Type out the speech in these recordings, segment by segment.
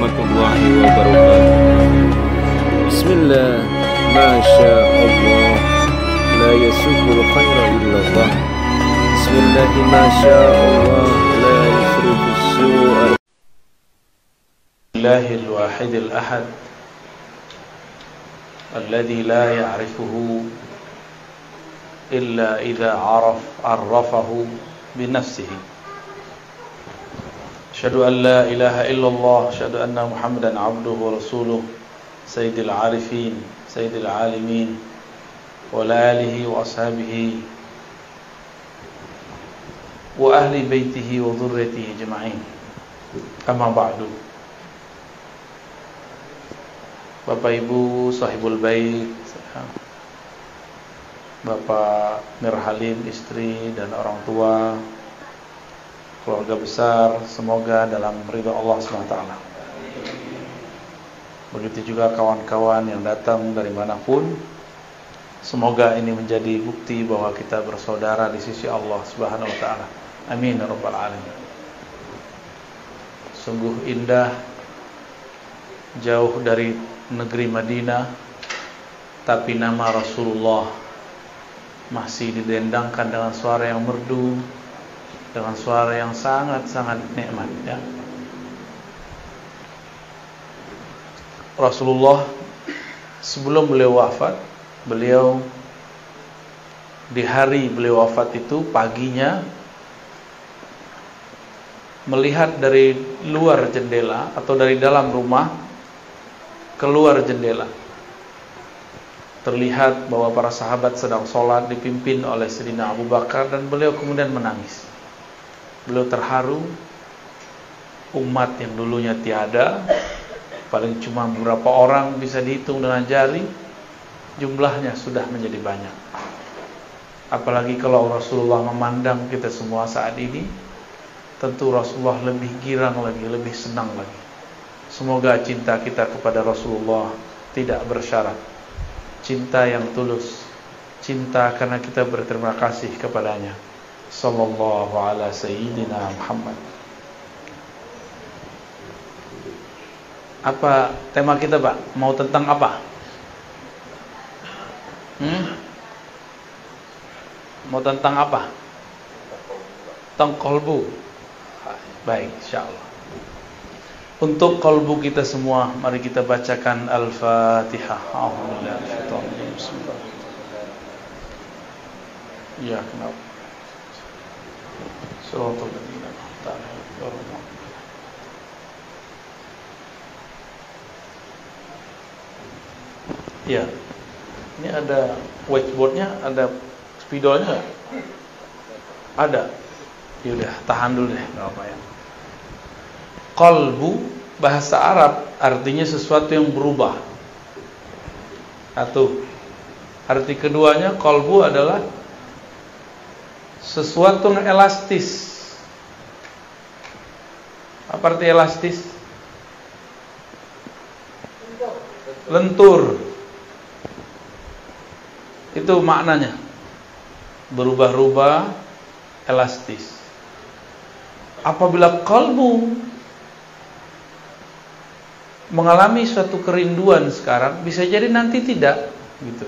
warahmatullahi wabarakatuh. Bismillah, masya Allah, la yasukul khaira illallah. Bismillah, masya Allah, la yusrifus su'a. Illahil wahidil ahad alladhi la ya'rifuhu illa idha arrafahu binafsihi. Asyhadu an la ilaha illallah, asyhadu anna Muhammadan abduhu wa rasuluh, sayyidil arifin, sayyidil alimin, wa ala alihi wa ashabihi wa ahli baitihi wa dhurriyyatihi ajma'in. Amma ba'du. Bapak Ibu sahibul bait, Bapak Mirhalim, istri dan orang tua, keluarga besar, semoga dalam ridha Allah SWT. Begitu juga kawan-kawan yang datang dari manapun, semoga ini menjadi bukti bahwa kita bersaudara di sisi Allah SWT. Amin ya rabbal alamin. Sungguh indah, jauh dari negeri Madinah, tapi nama Rasulullah masih didendangkan dengan suara yang merdu, dengan suara yang sangat-sangat nikmat, ya. Rasulullah sebelum beliau wafat, beliau di hari beliau wafat itu paginya melihat dari luar jendela atau dari dalam rumah keluar jendela. Terlihat bahwa para sahabat sedang sholat dipimpin oleh Sayyidina Abu Bakar dan beliau kemudian menangis. Beliau terharu, umat yang dulunya tiada, paling cuma beberapa orang bisa dihitung dengan jari, jumlahnya sudah menjadi banyak. Apalagi kalau Rasulullah memandang kita semua saat ini, tentu Rasulullah lebih girang lagi, lebih senang lagi. Semoga cinta kita kepada Rasulullah tidak bersyarat, cinta yang tulus, cinta karena kita berterima kasih kepadanya. Sallallahu ala sayyidina Muhammad. Apa tema kita, Pak? Mau tentang apa? Mau tentang apa? Tentang qalbu. Baik, insyaallah. Untuk qalbu kita semua, mari kita bacakan Al-Fatihah. Bismillah. Ya, kenapa? Ya, ini ada whiteboardnya, ada spidolnya nggak? Ada. Yaudah, tahan dulu deh, nggak apa ya. Qalbu bahasa Arab artinya sesuatu yang berubah. Satu. Arti keduanya, qalbu adalah sesuatu yang elastis. Apa arti elastis? Lentur. Itu maknanya. Berubah-ubah, elastis. Apabila qalbu mengalami suatu kerinduan sekarang, bisa jadi nanti tidak, gitu.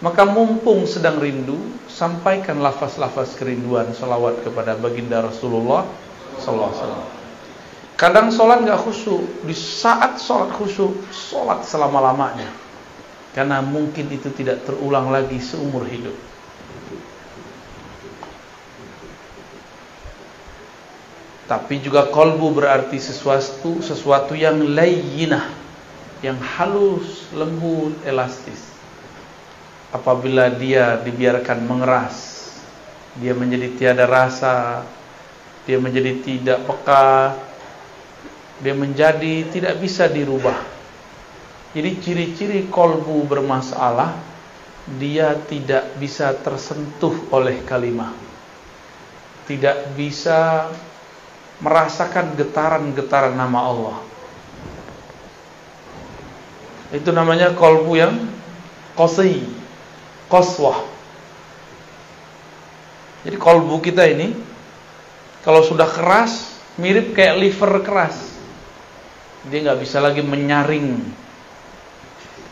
Maka mumpung sedang rindu, sampaikan lafaz-lafaz kerinduan, salawat kepada baginda Rasulullah sallallahu alaihi wasallam. Kadang sholat nggak khusyuk, di saat sholat khusyuk, sholat selama-lamanya, karena mungkin itu tidak terulang lagi seumur hidup. Tapi juga qalbu berarti sesuatu yang layyinah, yang halus, lembut, elastis. Apabila dia dibiarkan mengeras, dia menjadi tiada rasa, dia menjadi tidak peka, dia menjadi tidak bisa dirubah. Jadi ciri-ciri qalbu bermasalah, dia tidak bisa tersentuh oleh kalimah, tidak bisa merasakan getaran-getaran nama Allah. Itu namanya qalbu yang qasi, qaswah. Jadi qalbu kita ini kalau sudah keras, mirip kayak liver keras. Dia nggak bisa lagi menyaring,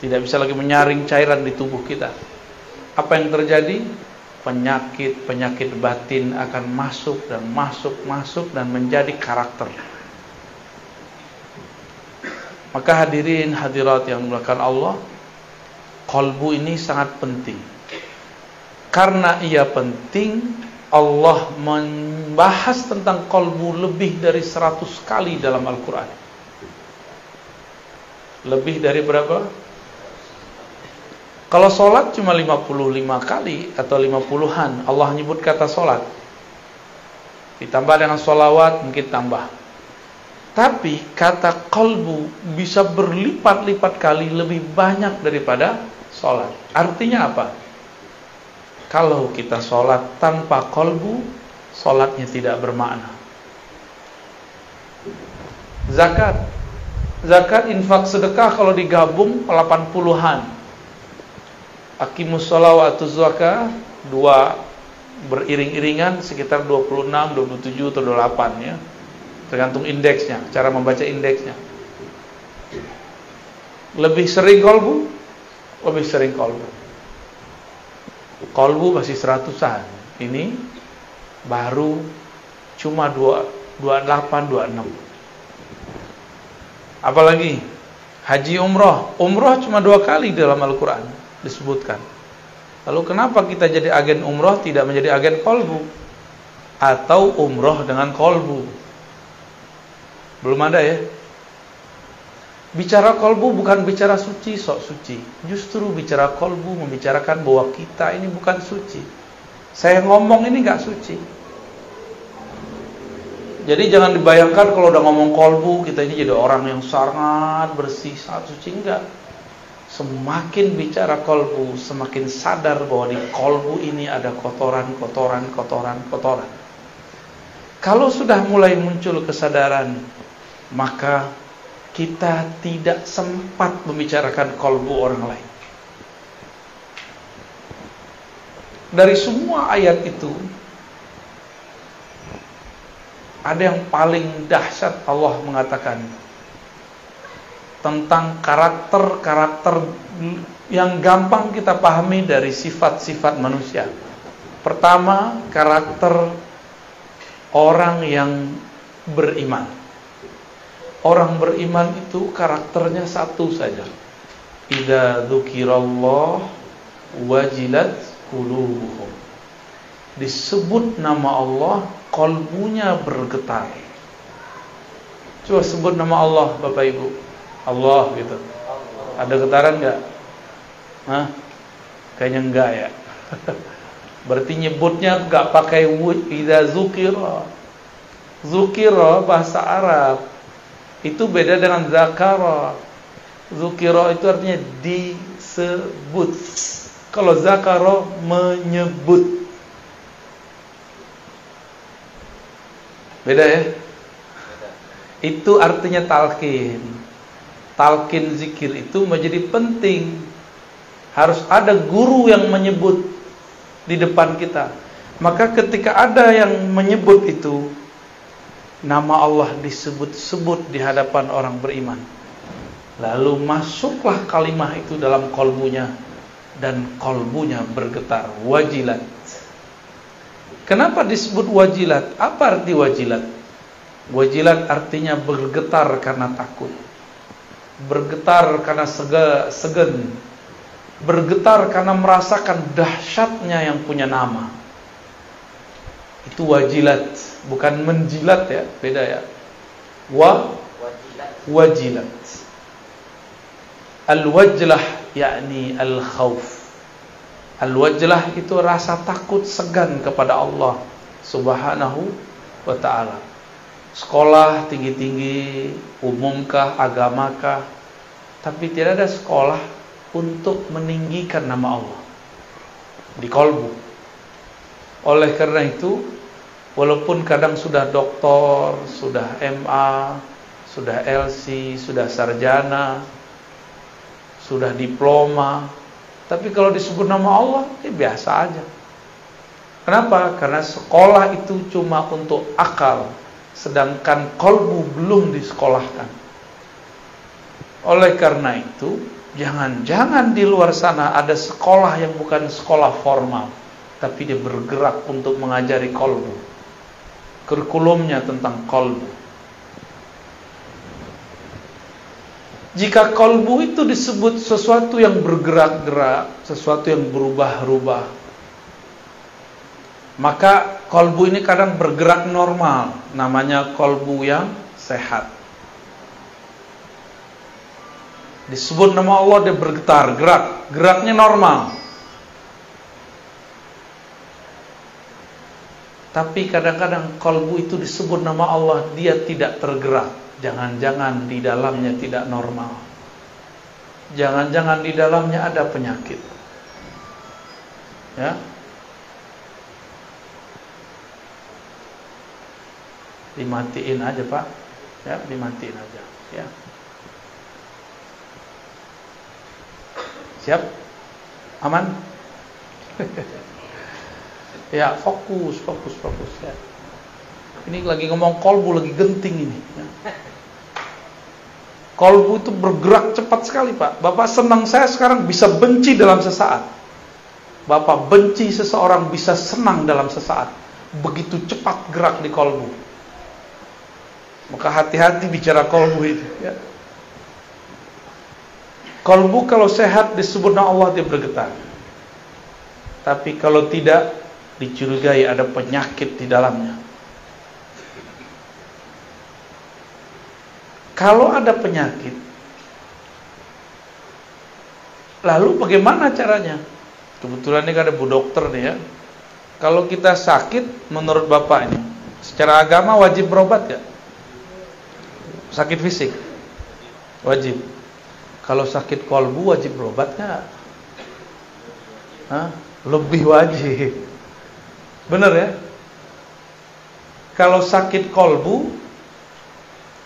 tidak bisa lagi menyaring cairan di tubuh kita. Apa yang terjadi? Penyakit batin akan masuk dan menjadi karakter. Maka hadirin hadirat yang dimuliakan Allah, qalbu ini sangat penting. Karena ia penting, Allah membahas tentang qalbu lebih dari 100 kali dalam Al-Quran. Lebih dari berapa? Kalau sholat cuma 55 kali atau 50-an Allah nyebut kata sholat. Ditambah dengan sholawat mungkin tambah. Tapi kata qalbu bisa berlipat-lipat kali lebih banyak daripada sholat. Artinya apa? Kalau kita sholat tanpa qalbu, sholatnya tidak bermakna. Zakat, infak, sedekah kalau digabung 80-an. Aqimus shalah wa atuz zakah, dua beriring-iringan sekitar 26, 27 atau 28 ya. Tergantung indeksnya, cara membaca indeksnya. Lebih sering qalbu, lebih sering qalbu. Qalbu masih 100-an. Ini baru cuma 28, 26. Apalagi haji umroh. Umroh cuma 2 kali dalam Al-Quran disebutkan. Lalu kenapa kita jadi agen umroh tidak menjadi agen qalbu? Atau umroh dengan qalbu? Belum ada ya. Bicara qalbu bukan bicara suci, sok suci. Justru bicara qalbu membicarakan bahwa kita ini bukan suci. Saya ngomong ini gak suci. Jadi jangan dibayangkan kalau udah ngomong qalbu kita ini jadi orang yang sangat bersih, sangat suci. Enggak. Semakin bicara qalbu, semakin sadar bahwa di qalbu ini ada kotoran. Kalau sudah mulai muncul kesadaran, maka kita tidak sempat membicarakan qalbu orang lain. Dari semua ayat itu, ada yang paling dahsyat. Allah mengatakan tentang karakter-karakter yang gampang kita pahami dari sifat-sifat manusia. Pertama, karakter orang yang beriman. Orang beriman itu karakternya satu saja. Idza dzukirallah wajilat qulubuhum. Disebut nama Allah, qalbunya bergetar. Coba sebut nama Allah, Bapak Ibu. Allah gitu. Ada getaran enggak? Hah? Kayaknya enggak ya. Berarti nyebutnya enggak pakai idza dzukira. Dzukira bahasa Arab itu beda dengan zakara. Dzukira itu artinya disebut. Kalau zakara menyebut. Beda ya? Itu artinya talqin. Talqin zikir itu menjadi penting. Harus ada guru yang menyebut di depan kita. Maka ketika ada yang menyebut itu, nama Allah disebut-sebut di hadapan orang beriman, lalu masuklah kalimah itu dalam qalbunya, dan qalbunya bergetar. Wajilat. Kenapa disebut wajilat? Apa arti wajilat? Wajilat artinya bergetar karena takut, bergetar karena segan, bergetar karena merasakan dahsyatnya yang punya nama. Itu wajilat, bukan menjilat ya, beda ya. Wajilat. Al-wajlah yakni al-khauf. Al-wajlah itu rasa takut, segan kepada Allah Subhanahu wa ta'ala. Sekolah tinggi-tinggi, umumkah, agamakah, tapi tidak ada sekolah untuk meninggikan nama Allah di qalbu. Oleh karena itu, walaupun kadang sudah doktor, sudah MA, sudah LC, sudah sarjana, sudah diploma, tapi kalau disebut nama Allah, biasa aja. Kenapa? Karena sekolah itu cuma untuk akal, sedangkan qalbu belum disekolahkan. Oleh karena itu, jangan-jangan di luar sana ada sekolah yang bukan sekolah formal, tapi dia bergerak untuk mengajari qalbu. Kurikulumnya tentang qalbu. Jika qalbu itu disebut sesuatu yang bergerak-gerak, sesuatu yang berubah-ubah, maka qalbu ini kadang bergerak normal, namanya qalbu yang sehat. Disebut nama Allah, dia bergetar, geraknya normal. Tapi kadang-kadang qalbu itu disebut nama Allah, dia tidak tergerak. Jangan-jangan di dalamnya tidak normal. Jangan-jangan di dalamnya ada penyakit. Ya. Dimatiin aja, Pak. Ya, dimatiin aja, ya. Siap? Aman? Ya, fokus ya. Ini lagi ngomong qalbu, lagi genting ini, ya. Qalbu itu bergerak cepat sekali, Pak. Bapak senang, saya sekarang bisa benci dalam sesaat. Bapak benci seseorang bisa senang dalam sesaat. Begitu cepat gerak di qalbu. Maka hati-hati bicara qalbu itu, ya. Qalbu kalau sehat disebut nama Allah, dia bergetar. Tapi kalau tidak, dicurigai ada penyakit di dalamnya. Kalau ada penyakit, lalu bagaimana caranya? Kebetulan ini ada Bu Dokter nih, ya. Kalau kita sakit, menurut Bapak ini, secara agama wajib berobat gak? Sakit fisik wajib. Kalau sakit qalbu wajib berobat gak? Lebih wajib. Bener ya? Kalau sakit qalbu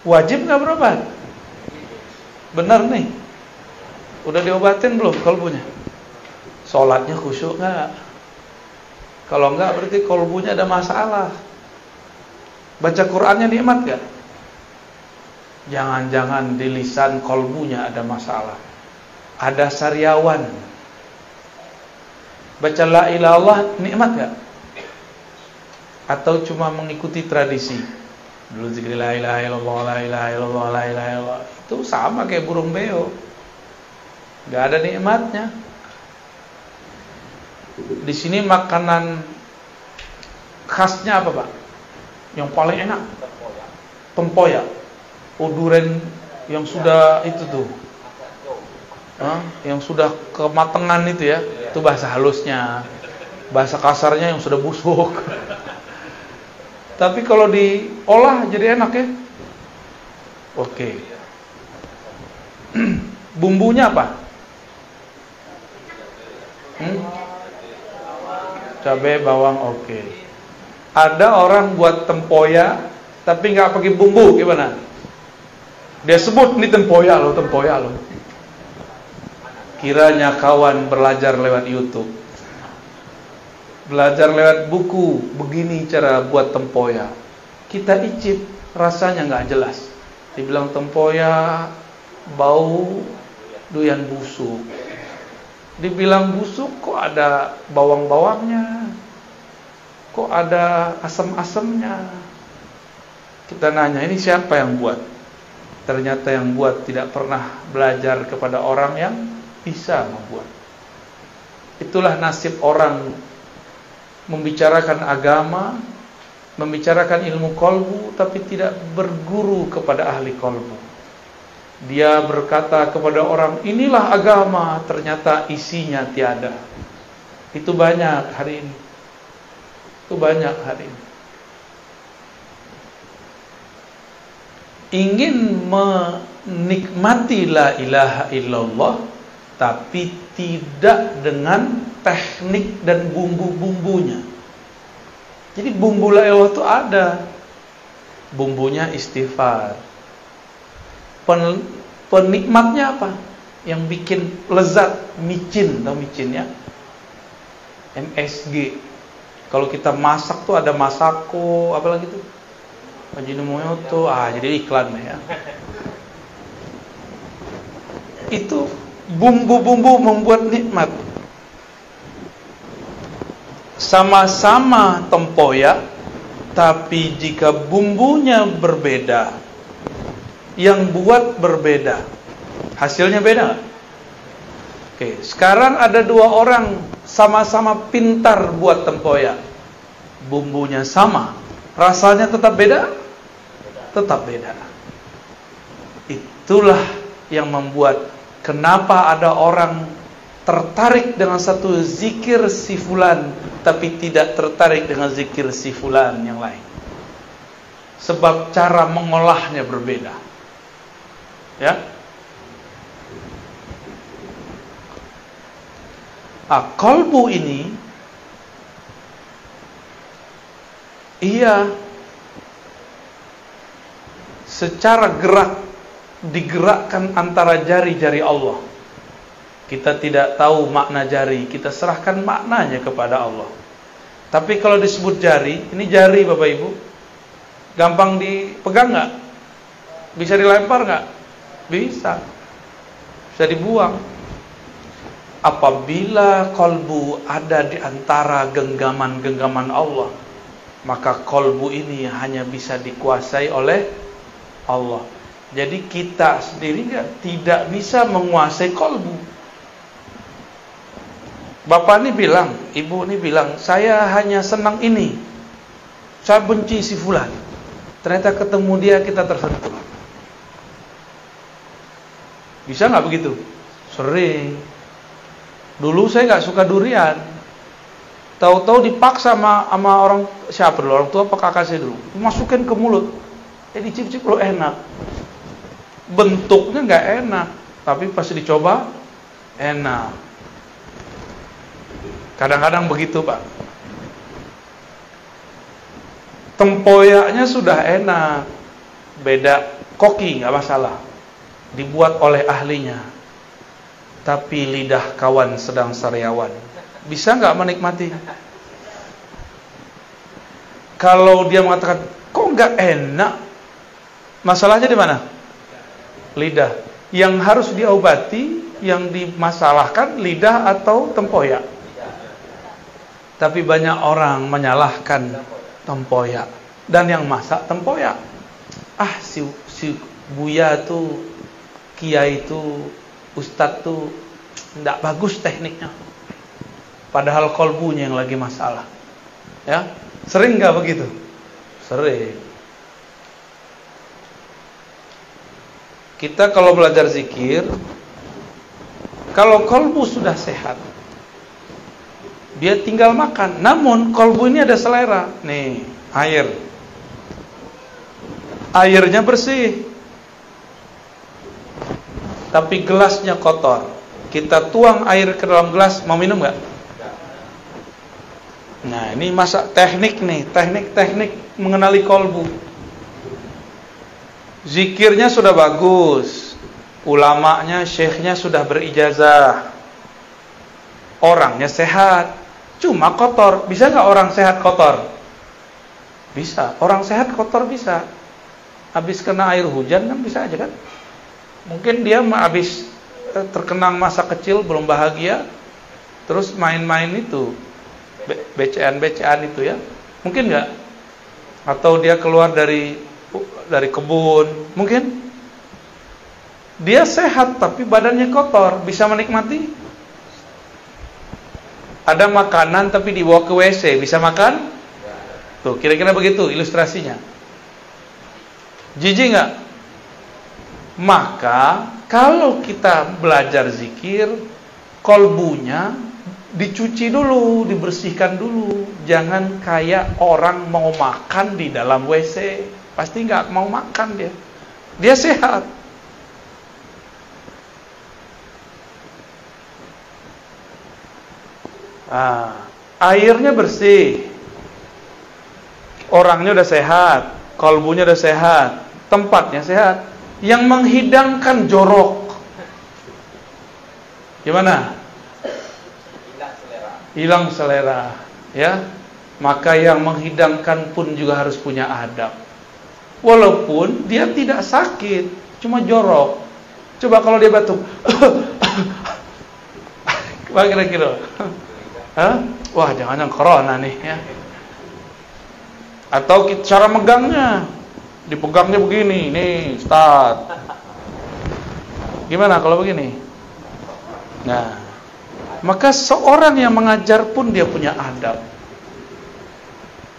wajib gak berobat? Bener nih. Udah diobatin belum qalbunya? Sholatnya khusyuk gak? Kalau enggak berarti qalbunya ada masalah. Baca Qur'annya nikmat gak? Jangan-jangan di lisan qalbunya ada masalah. Ada sariawan. Baca la ilaha illallah nikmat gak? Atau cuma mengikuti tradisi? Dulu zikir la ilaha illallah, la ilaha illallah, la ilaha illallah. Itu sama kayak burung beo. Gak ada nikmatnya. Di sini makanan khasnya apa, Pak? Yang paling enak? Tempoyak. Durian yang sudah itu tuh. Yang sudah kematangan itu ya. Itu bahasa halusnya. Bahasa kasarnya yang sudah busuk. Tapi kalau diolah jadi enak ya. Oke. Bumbunya apa? Cabai, bawang, oke. Ada orang buat tempoyak tapi nggak pakai bumbu, gimana? Dia sebut ini tempoyak loh. Kiranya kawan belajar lewat YouTube, belajar lewat buku, begini cara buat tempoyak. Kita icip, rasanya nggak jelas. Dibilang tempoyak bau doyan busuk. Dibilang busuk, kok ada bawang-bawangnya, kok ada asam-asamnya. Kita nanya, ini siapa yang buat? Ternyata yang buat tidak pernah belajar kepada orang yang bisa membuat. Itulah nasib orang membicarakan agama, membicarakan ilmu qalbu, tapi tidak berguru kepada ahli qalbu. Dia berkata kepada orang, inilah agama, ternyata isinya tiada. Itu banyak hari ini. Ingin menikmati la ilaha illallah, tapi tidak dengan teknik dan bumbu-bumbunya. Jadi bumbu la ilaha itu ada. Bumbunya istighfar. Penikmatnya apa? Yang bikin lezat, micin, tahu micin ya? MSG. Kalau kita masak tuh ada masako, apa lagi tuh? Ajinomoto, jadi iklan ya. itu bumbu-bumbu membuat nikmat. Sama-sama tempoyak, tapi jika bumbunya berbeda, yang buat berbeda, hasilnya beda. Oke, sekarang ada dua orang sama-sama pintar buat tempoyak, bumbunya sama, rasanya tetap beda? Tetap beda. Itulah yang membuat kenapa ada orang tertarik dengan satu zikir si fulan, tapi tidak tertarik dengan zikir si fulan yang lain. Sebab cara mengolahnya berbeda. Ya. Qalbu ini ia secara gerak digerakkan antara jari-jari Allah. Kita tidak tahu makna jari, kita serahkan maknanya kepada Allah. Tapi kalau disebut jari, ini jari Bapak Ibu, gampang dipegang nggak? Bisa dilempar nggak? Bisa. Bisa dibuang. Apabila qalbu ada di antara genggaman-genggaman Allah, maka qalbu ini hanya bisa dikuasai oleh Allah. Jadi kita sendiri tidak bisa menguasai qalbu. Bapak ini bilang, ibu ini bilang, saya hanya senang ini, saya benci si fulan. Ternyata ketemu dia kita tersentuh. Bisa nggak begitu? Sering. Dulu saya nggak suka durian. Tahu-tahu dipaksa sama orang siapa dulu, orang tua apa kakak saya dulu, masukin ke mulut. Dicicip lo enak. Bentuknya nggak enak, tapi pas dicoba enak. Kadang-kadang begitu Pak. Tempoyaknya sudah enak, beda koki nggak masalah, dibuat oleh ahlinya. Tapi lidah kawan sedang sariawan, bisa nggak menikmati? Kalau dia mengatakan kok nggak enak, masalahnya di mana? Lidah. Yang harus diobati, yang dimasalahkan lidah atau tempoyak. Tapi banyak orang menyalahkan tempoyak, dan yang masak tempoyak. Si Buya tuh, Kiai itu, Ustadz tuh tidak bagus tekniknya. Padahal kolbunya yang lagi masalah. Ya, sering nggak begitu? Sering. Kita kalau belajar zikir, kalau kolbu sudah sehat, dia tinggal makan. Namun kolbu ini ada selera. Nih, air. Airnya bersih, tapi gelasnya kotor. Kita tuang air ke dalam gelas, mau minum nggak? Nah, ini masa teknik nih, teknik mengenali kolbu. Zikirnya sudah bagus, ulamanya, syekhnya sudah berijazah, orangnya sehat, cuma kotor. Bisa nggak orang sehat kotor? Bisa. Orang sehat kotor bisa. Habis kena air hujan kan bisa aja kan? Mungkin dia habis terkenang masa kecil belum bahagia, terus main-main itu, becean itu ya. Mungkin nggak? Atau dia keluar dari kebun, mungkin dia sehat tapi badannya kotor, bisa menikmati? Ada makanan tapi dibawa ke WC, bisa makan? Tuh, kira-kira begitu ilustrasinya. Jijik nggak? Maka kalau kita belajar zikir, kolbunya dicuci dulu, dibersihkan dulu. Jangan kayak orang mau makan di dalam WC, pasti nggak mau makan dia. Dia sehat. Airnya bersih, orangnya udah sehat, kolbunya udah sehat, tempatnya sehat. Yang menghidangkan jorok gimana? Hilang selera, ya. Maka yang menghidangkan pun juga harus punya adab. Walaupun dia tidak sakit, cuma jorok. Coba kalau dia batuk. Apa kira-kira? Hah? Wah, jangan-jangan corona nih ya. Atau cara megangnya, dipegangnya begini, nih, start. Gimana kalau begini? Nah, maka seorang yang mengajar pun dia punya adab.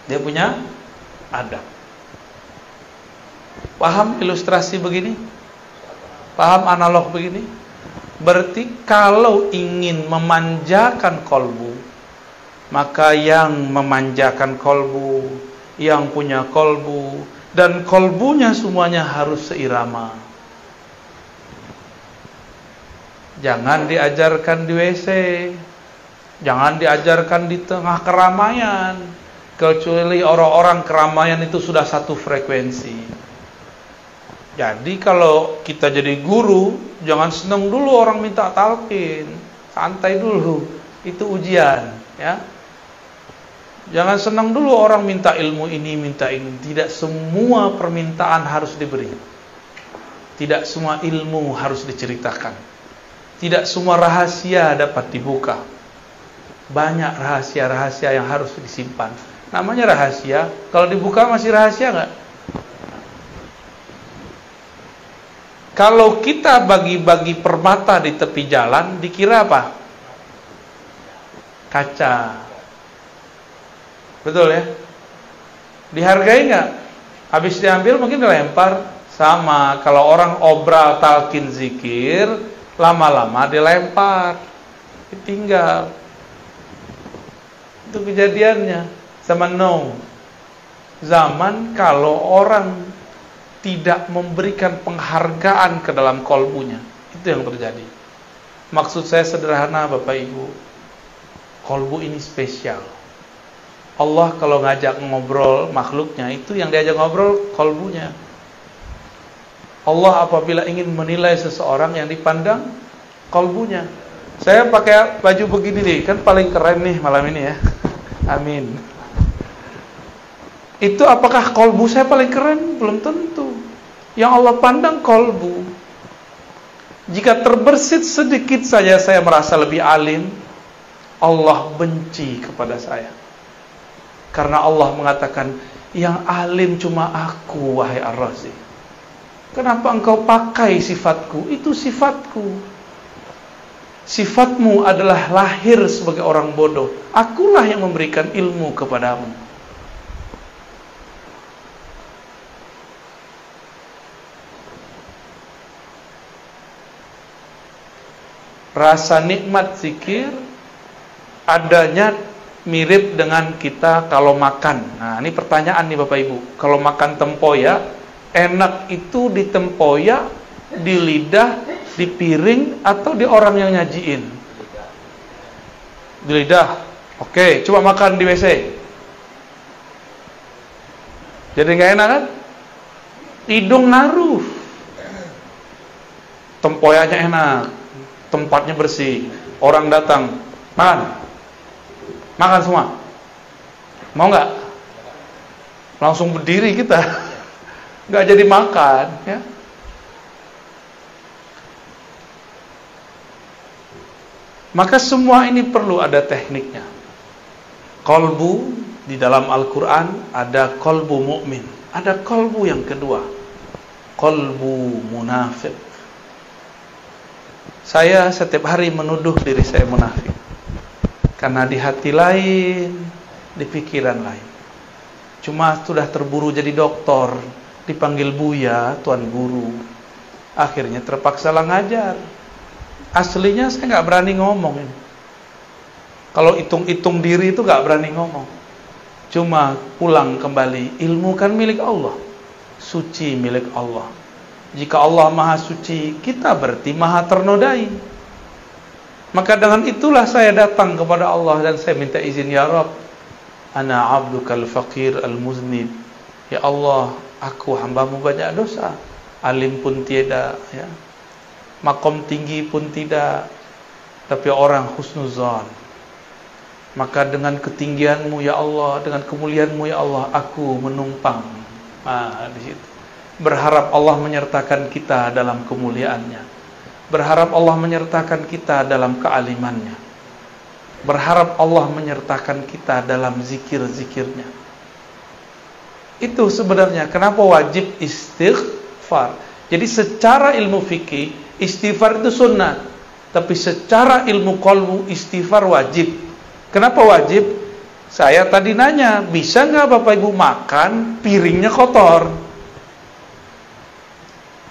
Dia punya adab. Paham ilustrasi begini? Paham analog begini? Berarti kalau ingin memanjakan kolbu, maka yang memanjakan kolbu, yang punya kolbu, dan kolbunya semuanya harus seirama. Jangan diajarkan di WC, jangan diajarkan di tengah keramaian, kecuali orang-orang keramaian itu sudah satu frekuensi. Jadi kalau kita jadi guru, jangan senang dulu orang minta talqin, santai dulu, itu ujian, ya. Jangan senang dulu orang minta ilmu ini, minta ini. Tidak semua permintaan harus diberi. Tidak semua ilmu harus diceritakan. Tidak semua rahasia dapat dibuka. Banyak rahasia-rahasia yang harus disimpan. Namanya rahasia, kalau dibuka masih rahasia nggak? Kalau kita bagi-bagi permata di tepi jalan, dikira apa? Kaca. Betul ya? Dihargai nggak? Habis diambil mungkin dilempar. Sama, kalau orang obral talqin zikir, lama-lama dilempar, ditinggal. Itu kejadiannya. Zaman now. Zaman kalau orang tidak memberikan penghargaan ke dalam kolbunya, itu yang terjadi. Maksud saya sederhana Bapak Ibu, kolbu ini spesial. Allah kalau ngajak ngobrol makhluknya, itu yang diajak ngobrol kolbunya. Allah apabila ingin menilai seseorang, yang dipandang kolbunya. Saya pakai baju begini nih, kan paling keren nih malam ini ya. Amin. Itu apakah kolbu saya paling keren? Belum tentu. Yang Allah pandang kolbu. Jika terbersit sedikit saja saya merasa lebih alim, Allah benci kepada saya. Karena Allah mengatakan, yang alim cuma aku, wahai Ar-Razi. Kenapa engkau pakai sifatku? Itu sifatku. Sifatmu adalah lahir sebagai orang bodoh. Akulah yang memberikan ilmu kepadamu. Rasa nikmat zikir adanya mirip dengan kita kalau makan. Nah, ini pertanyaan nih Bapak Ibu. Kalau makan tempoyak, enak itu di tempoyak, di lidah, di piring, atau di orang yang nyajiin? Di lidah. Oke, coba makan di WC. Jadi nggak enak kan? Hidung ngaruh. Tempoyaknya enak, tempatnya bersih, orang datang, makan semua. Mau nggak? Langsung berdiri kita, nggak jadi makan, ya. Maka semua ini perlu ada tekniknya. Kolbu di dalam Al-Quran ada kolbu mukmin, ada kolbu yang kedua, kolbu munafik. Saya setiap hari menuduh diri saya munafik, karena di hati lain, di pikiran lain. Cuma sudah terburu jadi doktor, dipanggil Buya, Tuan Guru, akhirnya terpaksa lah ngajar. Aslinya saya nggak berani ngomong ini. Kalau hitung-hitung diri itu nggak berani ngomong. Cuma pulang kembali, ilmu kan milik Allah, suci milik Allah. Jika Allah maha suci, kita berarti maha ternodai. Maka dengan itulah saya datang kepada Allah dan saya minta izin, ya Rabb, ana abdukal faqir al-muznib. Ya Allah, aku hambamu banyak dosa. Alim pun tiada, ya. Makom tinggi pun tidak, tapi orang husnuzan. Maka dengan ketinggianmu ya Allah, dengan kemuliaanmu ya Allah, aku menumpang. Nah, di situ berharap Allah menyertakan kita dalam kemuliaannya. Berharap Allah menyertakan kita dalam kealimannya. Berharap Allah menyertakan kita dalam zikir-zikirnya. Itu sebenarnya kenapa wajib istighfar. Jadi secara ilmu fikih, istighfar itu sunnah. Tapi secara ilmu qalbu, istighfar wajib. Kenapa wajib? Saya tadi nanya, bisa nggak Bapak Ibu makan piringnya kotor?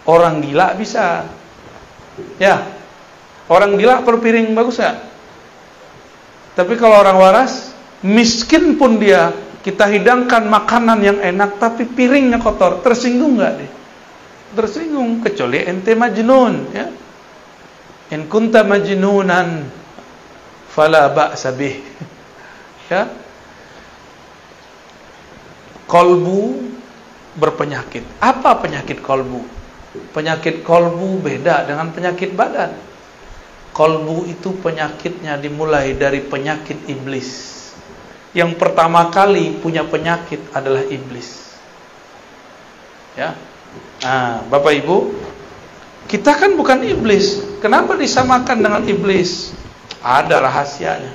Orang gila bisa. Ya, orang gila per piring bagus gak? Tapi kalau orang waras, miskin pun dia, kita hidangkan makanan yang enak, tapi piringnya kotor, tersinggung gak deh? Tersinggung, kecuali ente majnun, ya. In kunta majnunan, fala ba'sa bih. Ya. Kolbu berpenyakit. Apa penyakit kolbu? Penyakit kolbu beda dengan penyakit badan. Kolbu itu penyakitnya dimulai dari penyakit iblis. Yang pertama kali punya penyakit adalah iblis. Ya. Nah, Bapak Ibu, kita kan bukan iblis. Kenapa disamakan dengan iblis? Ada rahasianya.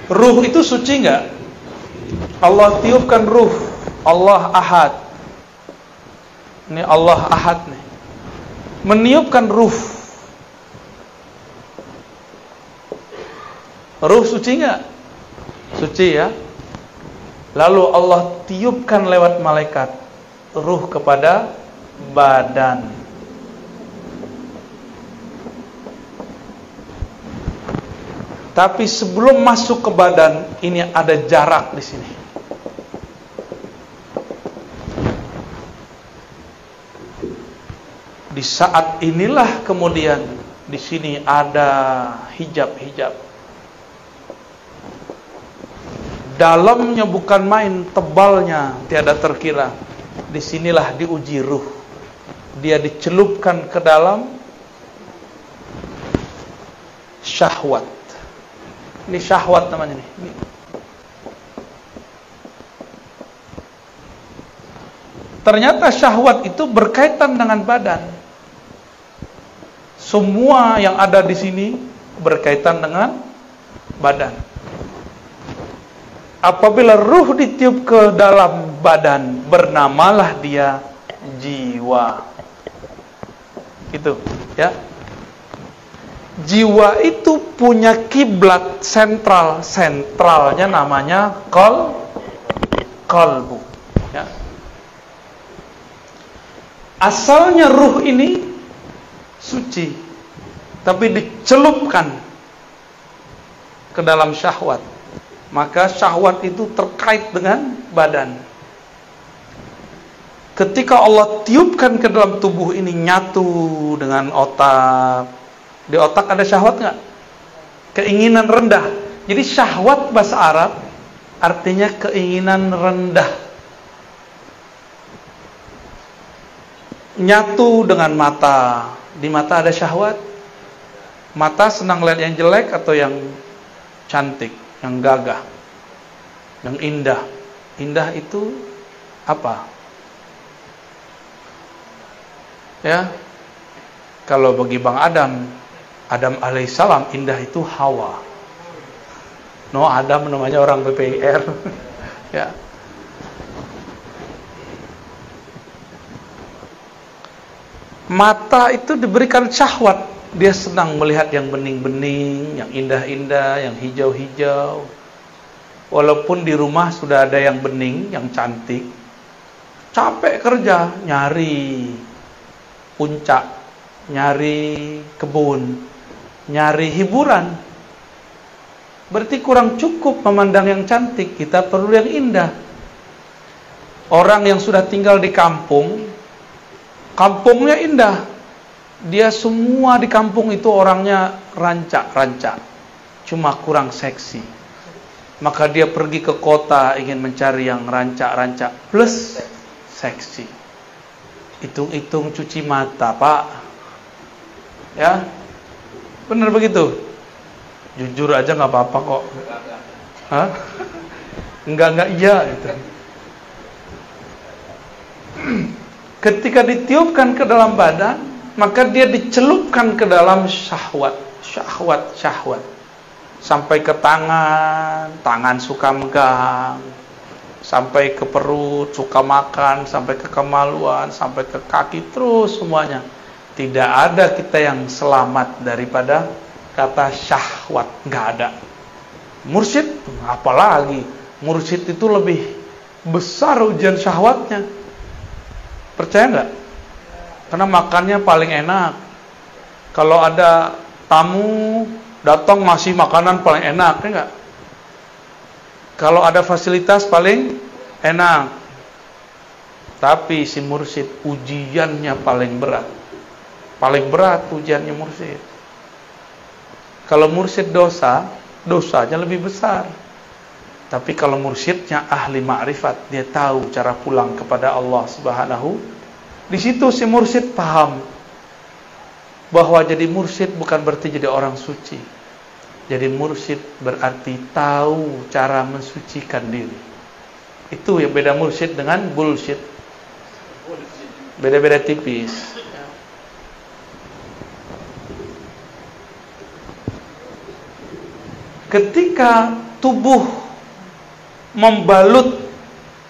Ruh itu suci enggak? Allah tiupkan ruh. Allah Ahad. Ini Allah Ahad nih. Meniupkan ruh. Ruh suci enggak? Suci ya. Lalu Allah tiupkan lewat malaikat ruh kepada badan. Tapi sebelum masuk ke badan, ini ada jarak di sini. Di saat inilah kemudian di sini ada hijab-hijab. Dalamnya bukan main, tebalnya tiada terkira. Disinilah diuji ruh. Dia dicelupkan ke dalam syahwat. Ini syahwat namanya nih. Ternyata syahwat itu berkaitan dengan badan. Semua yang ada di sini berkaitan dengan badan. Apabila ruh ditiup ke dalam badan, bernamalah dia jiwa. Itu, ya. Jiwa itu punya kiblat sentral. Sentralnya namanya qalbu. Ya. Asalnya ruh ini suci, tapi dicelupkan ke dalam syahwat. Maka syahwat itu terkait dengan badan. Ketika Allah tiupkan ke dalam tubuh ini, nyatu dengan otak. Di otak ada syahwat nggak? Keinginan rendah. Jadi syahwat bahasa Arab artinya keinginan rendah. Nyatu dengan mata. Di mata ada syahwat. Mata senang lihat yang jelek atau yang cantik, yang gagah, yang indah. Indah itu apa? Ya, kalau bagi Bang Adam alaihissalam indah itu Hawa. No, Adam namanya orang PPIR. Ya. Mata itu diberikan syahwat. Dia senang melihat yang bening-bening, yang indah-indah, yang hijau-hijau. Walaupun di rumah sudah ada yang bening, yang cantik, capek kerja, nyari puncak, nyari kebun, nyari hiburan. Berarti kurang cukup memandang yang cantik, kita perlu yang indah. Orang yang sudah tinggal di kampung, kampungnya indah. Dia semua di kampung itu orangnya rancak-rancak, cuma kurang seksi. Maka dia pergi ke kota ingin mencari yang rancak-rancak plus seksi. Hitung-hitung cuci mata, Pak. Ya, benar begitu. Jujur aja nggak apa-apa kok. Hah? Enggak iya gitu. Ketika ditiupkan ke dalam badan, maka dia dicelupkan ke dalam syahwat. Sampai ke tangan suka megang, sampai ke perut suka makan, sampai ke kemaluan, sampai ke kaki, terus semuanya. Tidak ada kita yang selamat daripada kata syahwat, nggak ada. Mursyid, apalagi mursyid itu lebih besar ujian syahwatnya. Percaya nggak? Karena makannya paling enak. Kalau ada tamu datang masih makanan paling enak, ya nggak? Kalau ada fasilitas paling enak. Tapi si mursyid ujiannya paling berat. Paling berat ujiannya mursyid. Kalau mursyid dosanya lebih besar. Tapi kalau mursyidnya ahli ma'rifat, dia tahu cara pulang kepada Allah Subhanahu. Di situ si mursyid paham bahwa jadi mursyid bukan berarti jadi orang suci. Jadi mursyid berarti tahu cara mensucikan diri. Itu yang beda mursyid dengan bullshit. Beda-beda tipis. Ketika tubuh membalut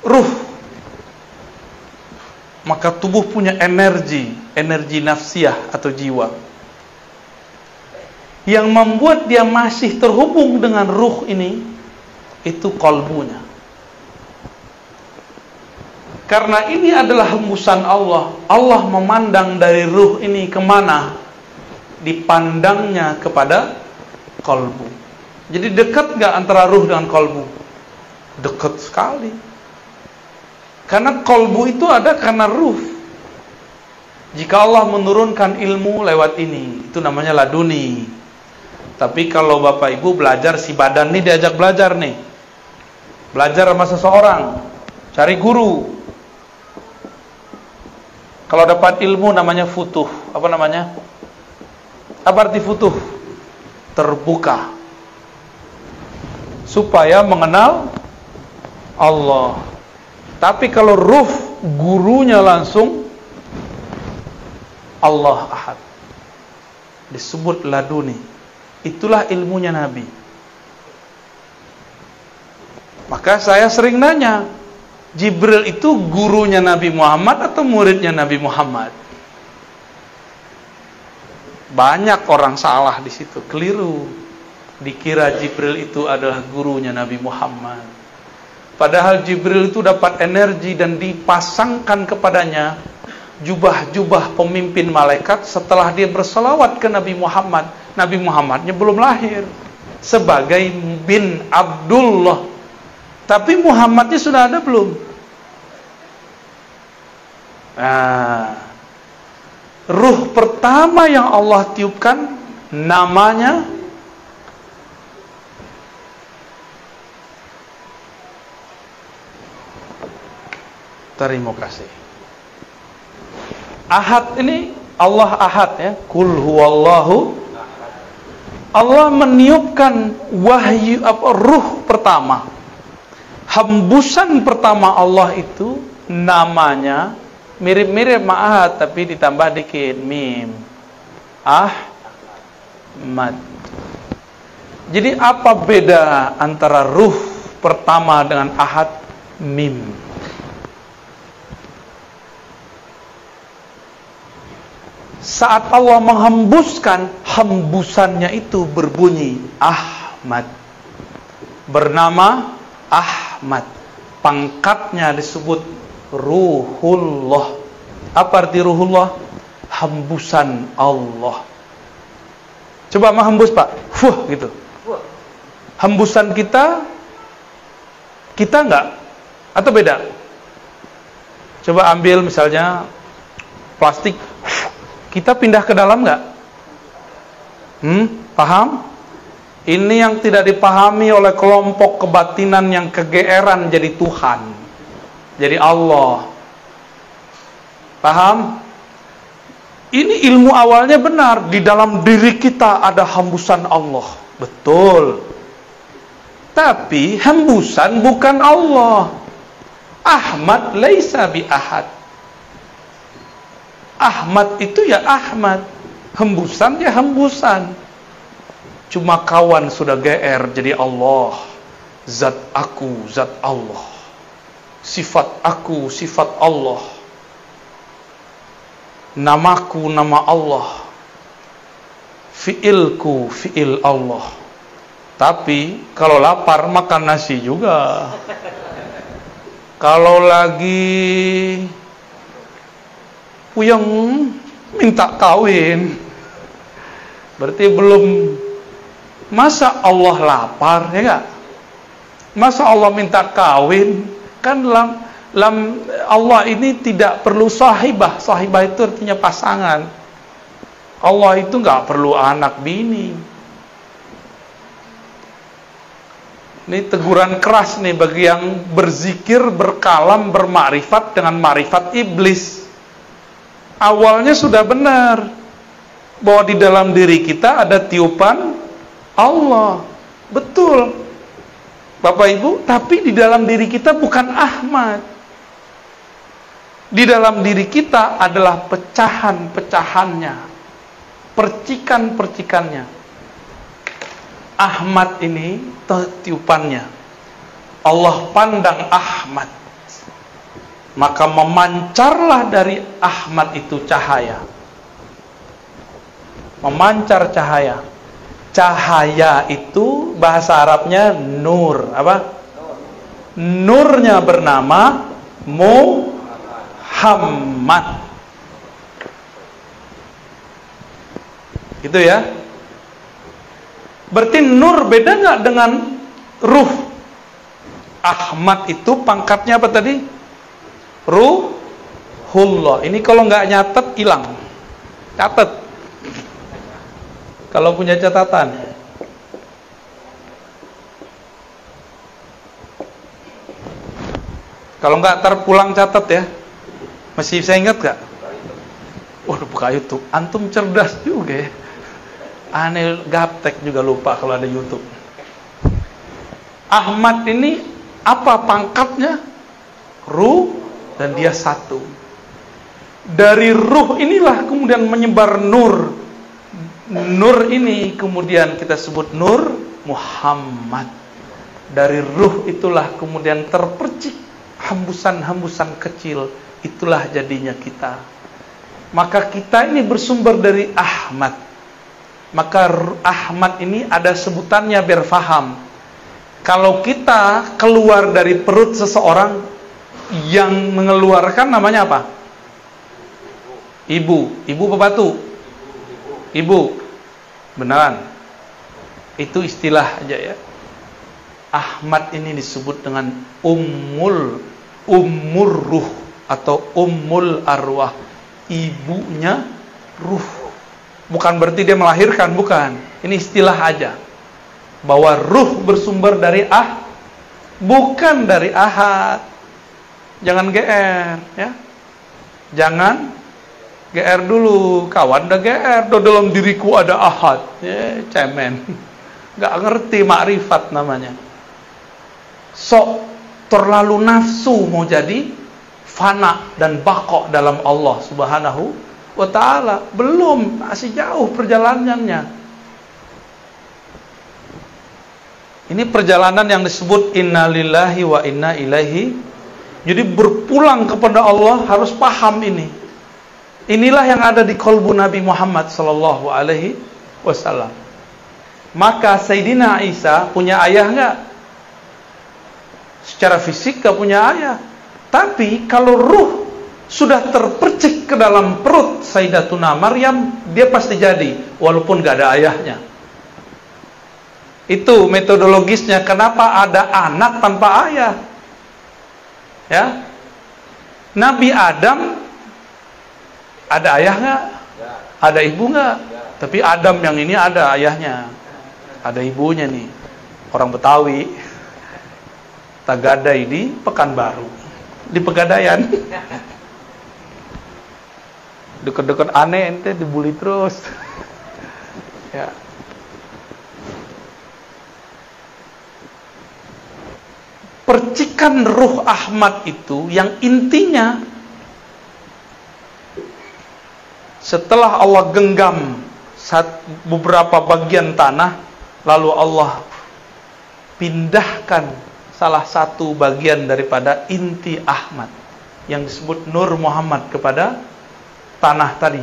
ruh, maka tubuh punya energi nafsiyah atau jiwa yang membuat dia masih terhubung dengan ruh ini, itu qalbunya. Karena ini adalah hembusan Allah. Allah memandang dari ruh ini kemana? Dipandangnya kepada qalbu. Jadi dekat gak antara ruh dengan qalbu? Dekat sekali. Karena qalbu itu ada karena ruh. Jika Allah menurunkan ilmu lewat ini, itu namanya laduni. Tapi kalau Bapak Ibu belajar, si badan nih diajak belajar nih. Belajar sama seseorang, cari guru. Kalau dapat ilmu namanya futuh. Apa namanya? Apa arti futuh? Terbuka. Supaya mengenal Allah. Tapi kalau ruh, gurunya langsung Allah Ahad, disebut laduni. Itulah ilmunya Nabi. Maka saya sering nanya, Jibril itu gurunya Nabi Muhammad atau muridnya Nabi Muhammad? Banyak orang salah di situ, keliru. Dikira Jibril itu adalah gurunya Nabi Muhammad. Padahal Jibril itu dapat energi dan dipasangkan kepadanya jubah-jubah pemimpin malaikat setelah dia berselawat ke Nabi Muhammad. Nabi Muhammadnya belum lahir, sebagai bin Abdullah. Tapi Muhammadnya sudah ada belum? Ruh pertama yang Allah tiupkan namanya terima kasih. Ahad ini Allah Ahad ya. Kul huwallahu. Allah meniupkan wahyu ruh pertama. Hembusan pertama Allah itu namanya mirip-mirip Ahad tapi ditambah dikit mim. Ahmad. Jadi apa beda antara ruh pertama dengan Ahad? Mim. Saat Allah menghembuskan, hembusannya itu berbunyi Ahmad. Bernama Ahmad. Pangkatnya disebut Ruhullah. Apa arti Ruhullah? Hembusan Allah. Coba menghembus Pak. Gitu. Hembusan kita enggak? Atau beda? Coba ambil misalnya plastik. Kita pindah ke dalam nggak? Paham? Ini yang tidak dipahami oleh kelompok kebatinan yang kegeeran jadi Tuhan, jadi Allah. Paham? Ini ilmu awalnya benar. Di dalam diri kita ada hembusan Allah. Betul. Tapi hembusan bukan Allah. Ahmad laisa bi ahad. Ahmad itu ya Ahmad, hembusan ya hembusan. Cuma kawan sudah GR jadi Allah. Zat aku, zat Allah. Sifat aku, sifat Allah. Namaku, nama Allah. Fi'ilku, fi'il Allah. Tapi kalau lapar makan nasi juga. Kalau lagi puyeng minta kawin, berarti belum. Masa Allah lapar, ya enggak? Masa Allah minta kawin? Kan Allah ini tidak perlu sahibah. Sahibah itu artinya pasangan. Allah itu enggak perlu anak bini. Ini teguran keras nih bagi yang berzikir, berkalam, bermakrifat dengan makrifat iblis. Awalnya sudah benar bahwa di dalam diri kita ada tiupan Allah. Betul Bapak Ibu, tapi di dalam diri kita bukan Ahmad. Di dalam diri kita adalah pecahan-pecahannya, percikan-percikannya. Ahmad ini tiupannya. Allah pandang Ahmad, maka memancarlah dari Ahmad itu cahaya. Memancar cahaya. Cahaya itu bahasa Arabnya nur. Apa? Nurnya bernama Muhammad. Gitu ya. Berarti nur beda nggak dengan ruh? Ahmad itu pangkatnya apa tadi? Ruhullah. Ini kalau nggak nyatet hilang. Catat. Kalau punya catatan. Kalau nggak terpulang catat ya. Masih bisa ingat nggak? Waduh, buka YouTube. Antum cerdas juga ya. Aneh gaptek juga lupa kalau ada YouTube. Ahmad ini apa pangkatnya? Ruh, dan dia satu. Dari ruh inilah kemudian menyebar nur. Nur ini kemudian kita sebut nur Muhammad. Dari ruh itulah kemudian terpercik hembusan-hembusan kecil. Itulah jadinya kita. Maka kita ini bersumber dari Ahmad. Maka Ahmad ini ada sebutannya biar faham. Kalau kita keluar dari perut seseorang, yang mengeluarkan namanya apa? Ibu. Ibu apa batu? Ibu. Beneran. Itu istilah aja ya. Ahmad ini disebut dengan ummur ruh atau ummul arwah. Ibunya ruh. Bukan berarti dia melahirkan, bukan. Ini istilah aja. Bahwa ruh bersumber dari bukan dari ahad. Jangan GR ya. Jangan GR dulu. Kawan udah GR, dalam diriku ada ahad. Ya, cemen. Gak ngerti makrifat namanya. Sok terlalu nafsu mau jadi fana dan baqo dalam Allah Subhanahu wa ta'ala. Belum, masih jauh perjalanannya. Ini perjalanan yang disebut innalillahi wa inna ilaihi. Jadi berpulang kepada Allah harus paham ini. Inilah yang ada di kolbu Nabi Muhammad sallallahu alaihi wasallam. Maka Sayyidina Isa punya ayah enggak? Secara fisik gak punya ayah. Tapi kalau ruh sudah terpercik ke dalam perut Sayyidatuna Maryam, dia pasti jadi walaupun gak ada ayahnya. Itu metodologisnya. Kenapa ada anak tanpa ayah? Ya, Nabi Adam ada ayah nggak? Ada ibu nggak? Tapi Adam yang ini ada ayahnya, ada ibunya nih. Orang Betawi, Tagadai di Pekanbaru, di Pegadaian. Deket-deket aneh ente dibully terus. Ya. Percikan ruh Ahmad itu yang intinya Setelah Allah genggam beberapa bagian tanah, lalu Allah pindahkan salah satu bagian daripada inti Ahmad yang disebut Nur Muhammad kepada tanah tadi.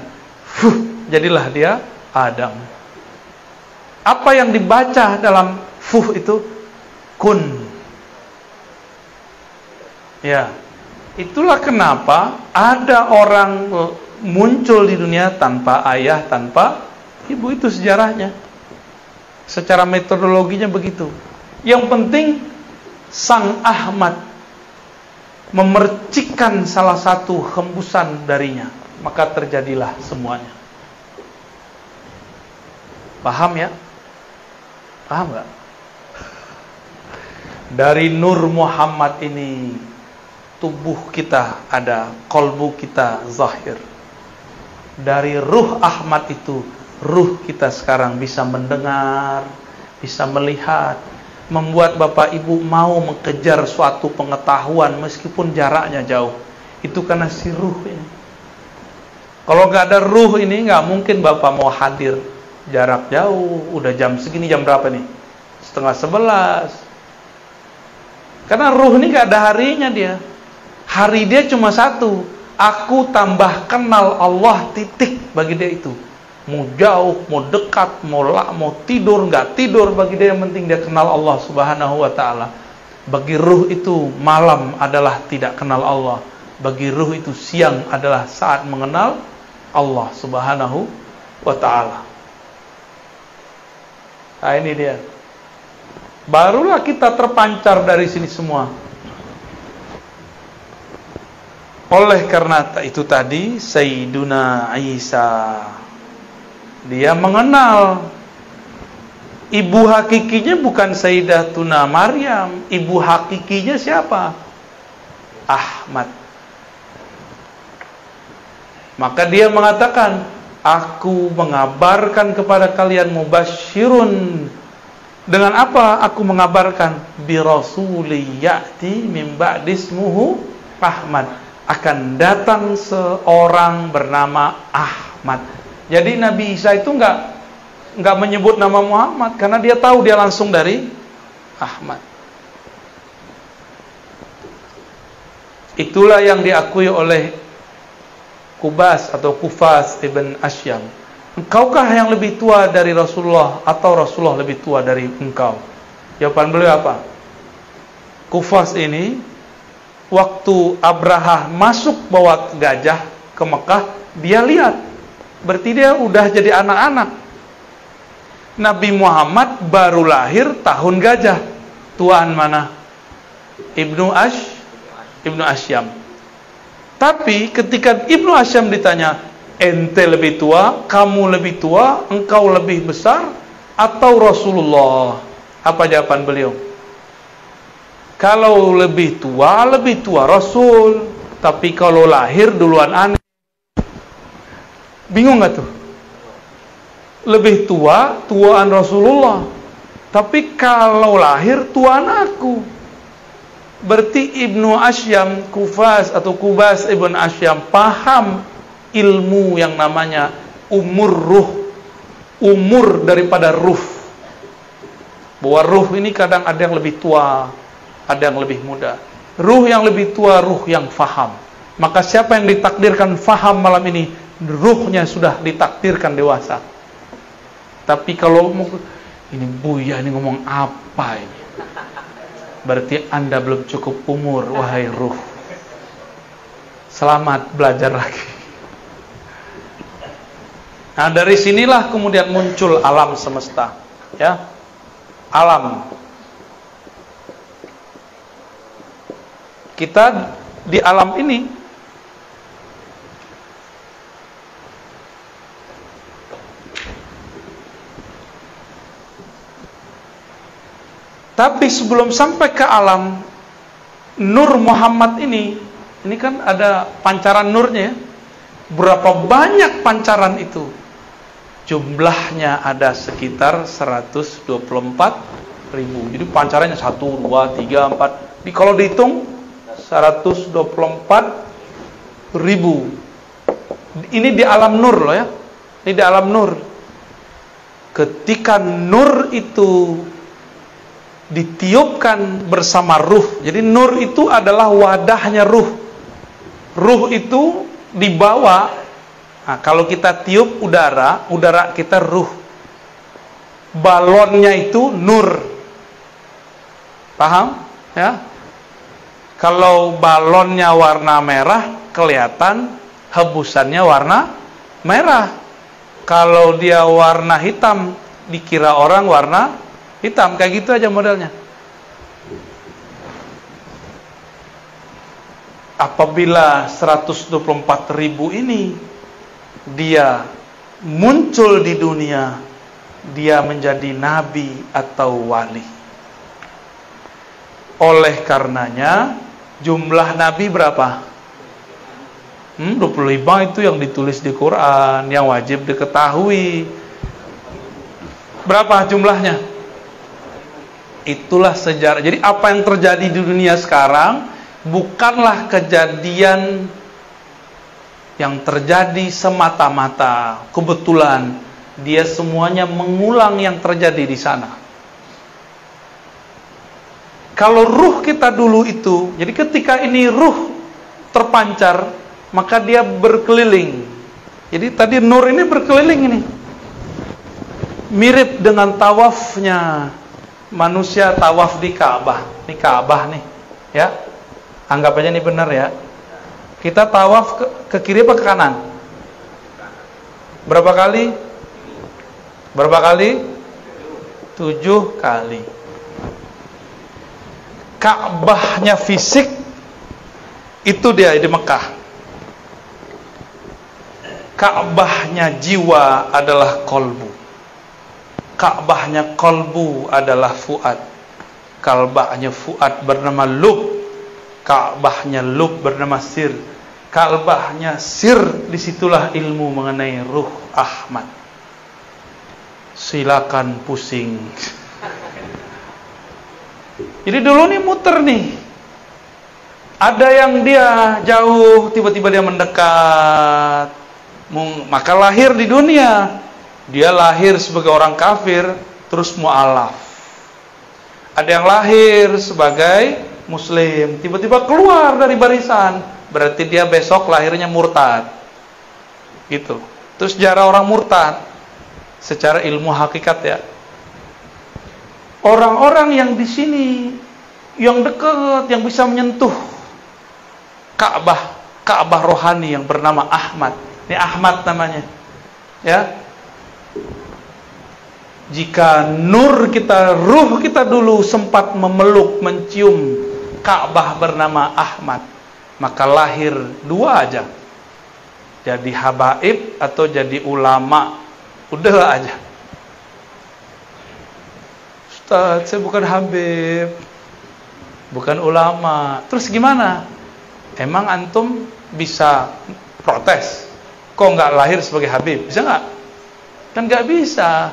Jadilah dia Adam. Apa yang dibaca dalam itu? Kun. Ya, itulah kenapa ada orang muncul di dunia tanpa ayah, tanpa ibu. Itu sejarahnya. Secara metodologinya begitu. Yang penting Sang Ahmad memercikkan salah satu hembusan darinya, maka terjadilah semuanya. Paham ya? Paham gak? Dari Nur Muhammad ini tubuh kita ada, kolbu kita zahir. Dari ruh Ahmad itu, ruh kita sekarang bisa mendengar, bisa melihat, membuat Bapak Ibu mau mengejar suatu pengetahuan meskipun jaraknya jauh. Itu karena si ruh ini. Kalau gak ada ruh ini, gak mungkin Bapak mau hadir. Jarak jauh, udah jam segini, jam berapa nih? 10:30. Karena ruh ini gak ada harinya dia. Hari dia cuma satu. Aku tambah kenal Allah, titik bagi dia itu. Mau jauh, mau dekat, mau tidur, nggak tidur, bagi dia yang penting dia kenal Allah Subhanahu wa ta'ala. Bagi ruh itu malam adalah tidak kenal Allah. Bagi ruh itu siang adalah saat mengenal Allah Subhanahu wa ta'ala. Nah ini dia. Barulah kita terpancar dari sini semua. Oleh karena itu tadi Sayyiduna Isa, dia mengenal ibu hakikinya bukan Sayyidatuna Maryam. Ibu hakikinya siapa? Ahmad. Maka dia mengatakan, aku mengabarkan kepada kalian mubasyirun. Dengan apa aku mengabarkan? Bi rasuli ya'ti min ba'di ismuhu Ahmad. Akan datang seorang bernama Ahmad. Jadi Nabi Isa itu enggak menyebut nama Muhammad karena dia tahu dia langsung dari Ahmad. Itulah yang diakui oleh Kubas atau Kufas ibn Asyam. Engkaukah yang lebih tua dari Rasulullah atau Rasulullah lebih tua dari engkau? Jawaban beliau apa? Kufas ini waktu Abraha masuk bawa gajah ke Mekah, dia lihat. Berarti dia udah jadi anak-anak. Nabi Muhammad baru lahir tahun gajah. Tuaan mana? Ibnu Asyam. Tapi ketika Ibnu Asyam ditanya, ente lebih tua, kamu lebih tua, engkau lebih besar, atau Rasulullah? Apa jawaban beliau? Kalau lebih tua Rasul. Tapi kalau lahir duluan aneh. Bingung gak tuh? Lebih tuaan Rasulullah. Tapi kalau lahir tuaan aku. Berarti Ibnu Asyam, Kufas atau Kubas Ibn Asyam paham ilmu yang namanya umur ruh. Umur daripada ruh. Bahwa ruh ini kadang ada yang lebih tua, ada yang lebih muda. Ruh yang lebih tua, ruh yang faham. Maka siapa yang ditakdirkan faham malam ini, ruhnya sudah ditakdirkan dewasa. Tapi kalau ini Buya ini ngomong apa ini? Berarti Anda belum cukup umur, wahai ruh. Selamat belajar lagi. Nah, dari sinilah kemudian muncul alam semesta, ya. Alam. Kita di alam ini tapi sebelum sampai ke alam Nur Muhammad ini kan ada pancaran nurnya ya. Berapa banyak pancaran itu? Jumlahnya ada sekitar 124.000. Jadi pancarannya 1, 2, 3, 4. Kalau dihitung 124.000. Ini di alam nur loh ya. Ini di alam nur. Ketika nur itu ditiupkan bersama ruh. Jadi nur itu adalah wadahnya ruh. Ruh itu dibawa. Nah, kalau kita tiup udara, udara kita ruh. Balonnya itu nur. Paham? Ya. Kalau balonnya warna merah, kelihatan hebusannya warna merah. Kalau dia warna hitam, dikira orang warna hitam. Kayak gitu aja modelnya. Apabila 124.000 ini dia muncul di dunia, dia menjadi nabi atau wali. Oleh karenanya jumlah nabi berapa? 25 itu yang ditulis di Quran, yang wajib diketahui. Berapa jumlahnya? Itulah sejarah. Jadi apa yang terjadi di dunia sekarang bukanlah kejadian yang terjadi semata-mata kebetulan. Dia semuanya mengulang yang terjadi di sana. Kalau ruh kita dulu itu, jadi ketika ini ruh terpancar, maka dia berkeliling. Jadi tadi nur ini berkeliling ini. Mirip dengan tawafnya manusia tawaf di Ka'bah. Ini Ka'bah nih, ya. Anggap aja ini benar ya. Kita tawaf ke kiri apa ke kanan? Berapa kali? Berapa kali? 7 kali. Ka'bahnya fisik itu dia di Mekah. Ka'bahnya jiwa adalah kolbu. Ka'bahnya kolbu adalah fuad. Ka'bahnya fuad bernama lub. Ka'bahnya lub bernama sir. Ka'bahnya sir, disitulah ilmu mengenai ruh Ahmad. Silakan pusing. Jadi dulu nih muter nih. Ada yang dia jauh, tiba-tiba dia mendekat. Maka lahir di dunia. Dia lahir sebagai orang kafir, terus mu'alaf. Ada yang lahir sebagai muslim, tiba-tiba keluar dari barisan, berarti dia besok lahirnya murtad. Gitu. Terus sejarah orang murtad secara ilmu hakikat ya. Orang-orang yang di sini yang dekat, yang bisa menyentuh Ka'bah rohani yang bernama Ahmad. Ini Ahmad namanya. Ya. Jika nur kita, ruh kita dulu sempat memeluk, mencium Ka'bah bernama Ahmad, maka lahir 2 aja. Jadi habaib atau jadi ulama. Udah aja. Ustaz, saya bukan habib, bukan ulama. Terus gimana? Emang antum bisa protes? Kok nggak lahir sebagai habib? Bisa nggak? Kan nggak bisa.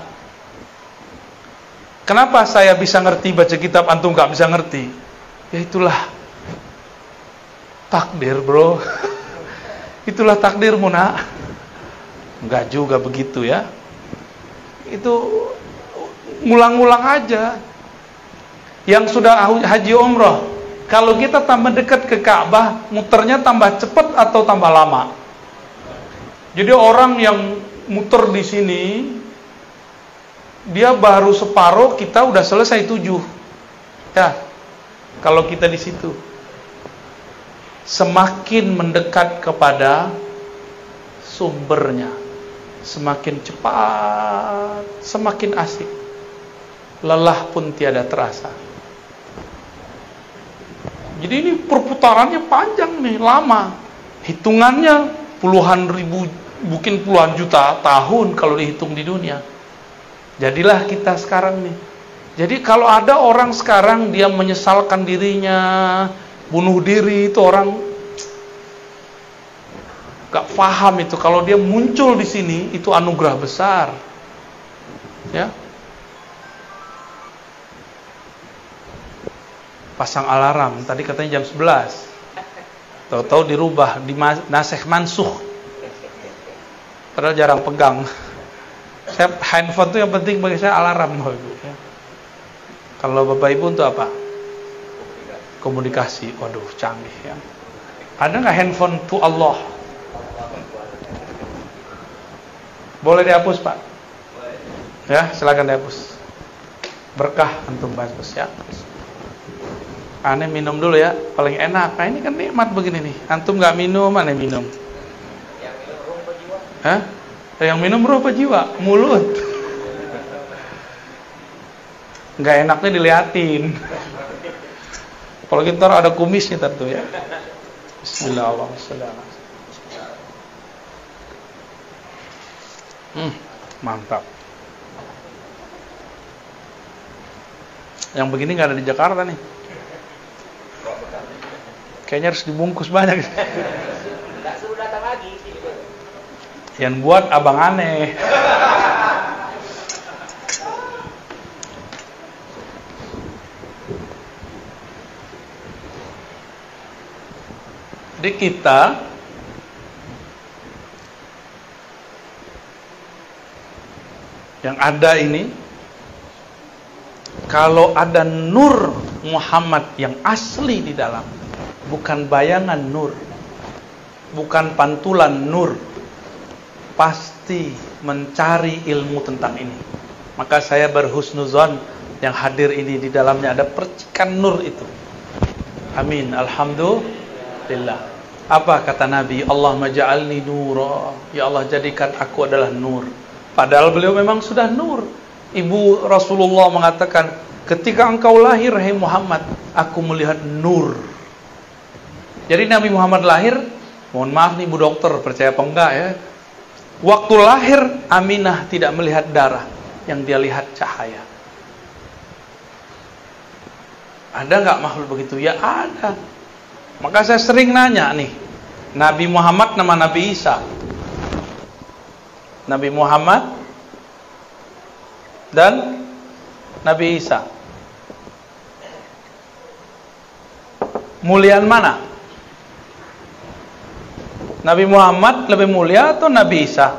Kenapa saya bisa ngerti baca kitab, antum nggak bisa ngerti? Ya itulah takdir, bro. Itulah takdirmu, nak. Nggak juga begitu ya. Itu ngulang-ngulang aja. Yang sudah haji umroh, kalau kita tambah dekat ke Ka'bah, muternya tambah cepat atau tambah lama? Jadi orang yang muter di sini, dia baru separuh, kita udah selesai 7. Ya, kalau kita di situ. Semakin mendekat kepada sumbernya, semakin cepat, semakin asik. Lelah pun tiada terasa. Jadi ini perputarannya panjang nih, lama. Hitungannya puluhan ribu, mungkin puluhan juta tahun kalau dihitung di dunia. Jadilah kita sekarang nih. Jadi kalau ada orang sekarang dia menyesalkan dirinya, bunuh diri, itu orang gak paham itu. Kalau dia muncul di sini, itu anugerah besar. Ya. Pasang alarm, tadi katanya jam 11. Tahu-tahu dirubah, di nasikh mansuh. Padahal jarang pegang. Saya handphone tuh yang penting bagi saya alarm, Bapak Ibu. Ya. Kalau Bapak Ibu untuk apa? Komunikasi. Waduh, canggih ya. Ada nggak handphone to Allah? Boleh dihapus, Pak? Ya, silakan dihapus. Berkah antum bagus ya. Aneh minum dulu ya, paling enak. Nah ini kan nikmat begini nih. Antum nggak minum, aneh minum. Yang minum ruh apa jiwa? Hah? Yang minum ruh apa jiwa? Mulut. Nggak enaknya diliatin. Kalau kita ada kumisnya tentu ya. Bismillahirrahmanirrahim. Mantap. Yang begini nggak ada di Jakarta nih. Kayaknya harus dibungkus banyak. Nggak suruh datang lagi. Yang buat abang aneh. Jadi kita yang ada ini, kalau ada nur Muhammad yang asli di dalam, bukan bayangan nur, bukan pantulan nur, pasti mencari ilmu tentang ini. Maka saya berhusnuzon yang hadir ini di dalamnya ada percikan nur itu. Amin. Alhamdulillah. Apa kata Nabi? Allahumma ja'alni nura. Ya Allah, jadikan aku adalah nur. Padahal beliau memang sudah nur. Ibu Rasulullah mengatakan, ketika engkau lahir, hai Muhammad, aku melihat nur. Jadi Nabi Muhammad lahir, mohon maaf nih Bu Dokter, percaya apa enggak ya? Waktu lahir, Aminah tidak melihat darah, yang dia lihat cahaya. Ada nggak makhluk begitu? Ya ada. Maka saya sering nanya nih, Nabi Muhammad nama Nabi Isa. Nabi Muhammad dan Nabi Isa. Muliaan mana? Nabi Muhammad lebih mulia atau Nabi Isa?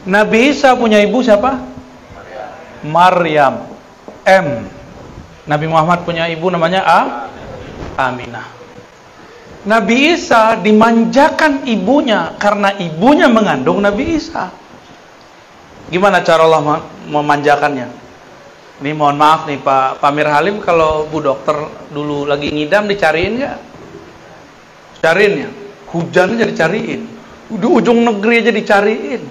Nabi Isa punya ibu siapa? Maryam. M. Nabi Muhammad punya ibu namanya Aminah. Nabi Isa dimanjakan ibunya karena ibunya mengandung Nabi Isa. Gimana cara Allah memanjakannya? Ini mohon maaf nih Pak Pamir Halim, kalau Bu Dokter dulu lagi ngidam dicariin nggak? Cariin ya. Hujan aja dicariin. Di ujung negeri aja dicariin.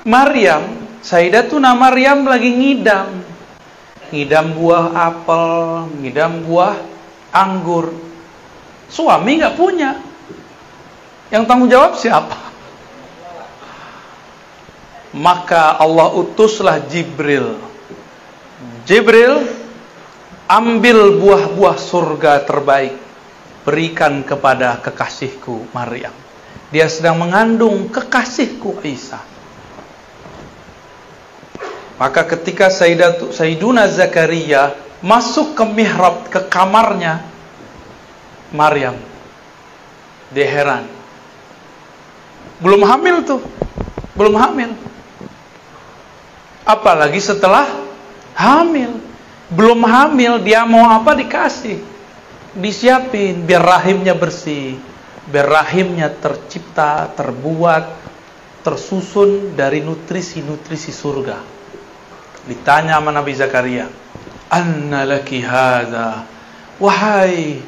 Maryam, Sayyidatuna Maryam lagi ngidam. Ngidam buah apel, ngidam buah anggur. Suami nggak punya. Yang tanggung jawab siapa? Maka Allah utuslah Jibril. Jibril, ambil buah-buah surga terbaik, berikan kepada kekasihku Maryam. Dia sedang mengandung kekasihku Isa. Maka ketika Sayyiduna Zakaria masuk ke mihrab, ke kamarnya Maryam, dia heran. Belum hamil tuh, belum hamil. Apalagi setelah hamil. Belum hamil, dia mau apa dikasih, disiapin biar rahimnya bersih, biar rahimnya tercipta, terbuat, tersusun dari nutrisi-nutrisi surga. Ditanya sama Nabi Zakaria, anna laki hadza, wahai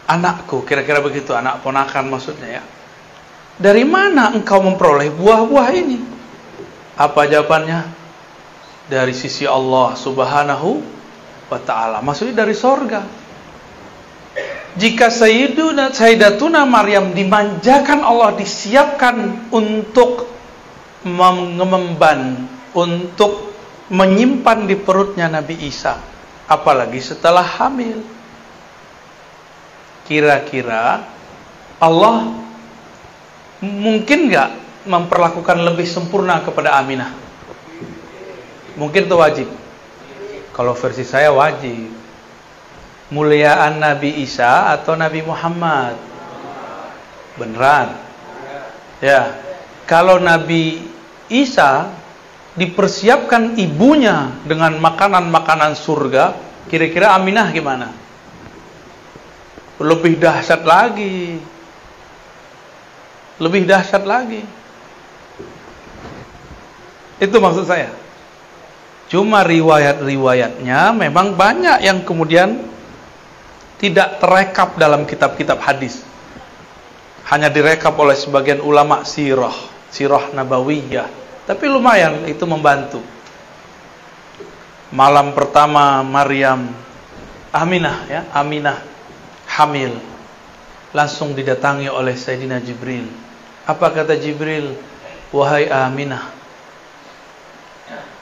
anakku, kira-kira begitu, anak ponakan maksudnya ya, dari mana engkau memperoleh buah-buah ini? Apa jawabannya? Dari sisi Allah subhanahu wa ta'ala, maksudnya dari sorga. Jika Sayyidatuna Maryam dimanjakan Allah, disiapkan untuk mengemban, untuk menyimpan di perutnya Nabi Isa, apalagi setelah hamil. Kira-kira Allah mungkin nggak memperlakukan lebih sempurna kepada Aminah? Mungkin itu wajib. Kalau versi saya wajib. Muliaan Nabi Isa atau Nabi Muhammad? Beneran? Ya. Kalau Nabi Isa dipersiapkan ibunya dengan makanan-makanan surga, kira-kira Aminah gimana? Lebih dahsyat lagi. Lebih dahsyat lagi. Itu maksud saya. Cuma riwayat-riwayatnya memang banyak yang kemudian tidak terekap dalam kitab-kitab hadis. Hanya direkap oleh sebagian ulama sirah nabawiyah. Tapi lumayan itu membantu. Malam pertama Aminah hamil. Langsung didatangi oleh Sayyidina Jibril. Apa kata Jibril? Wahai Aminah,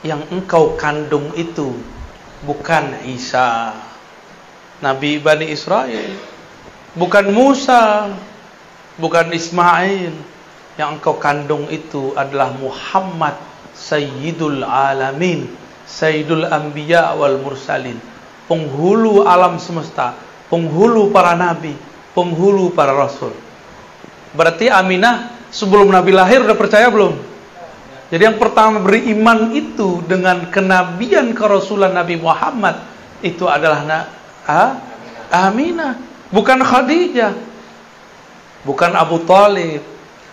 yang engkau kandung itu bukan Isa, Nabi Bani Israel, bukan Musa, bukan Ismail. Yang engkau kandung itu adalah Muhammad, Sayyidul Alamin, Sayyidul Anbiya wal Mursalin, penghulu alam semesta, penghulu para nabi, penghulu para rasul. Berarti Aminah sebelum Nabi lahir udah percaya belum? Jadi yang pertama beriman itu dengan kenabian kerasulan Nabi Muhammad itu adalah Aminah, bukan Khadijah, bukan Abu Thalib,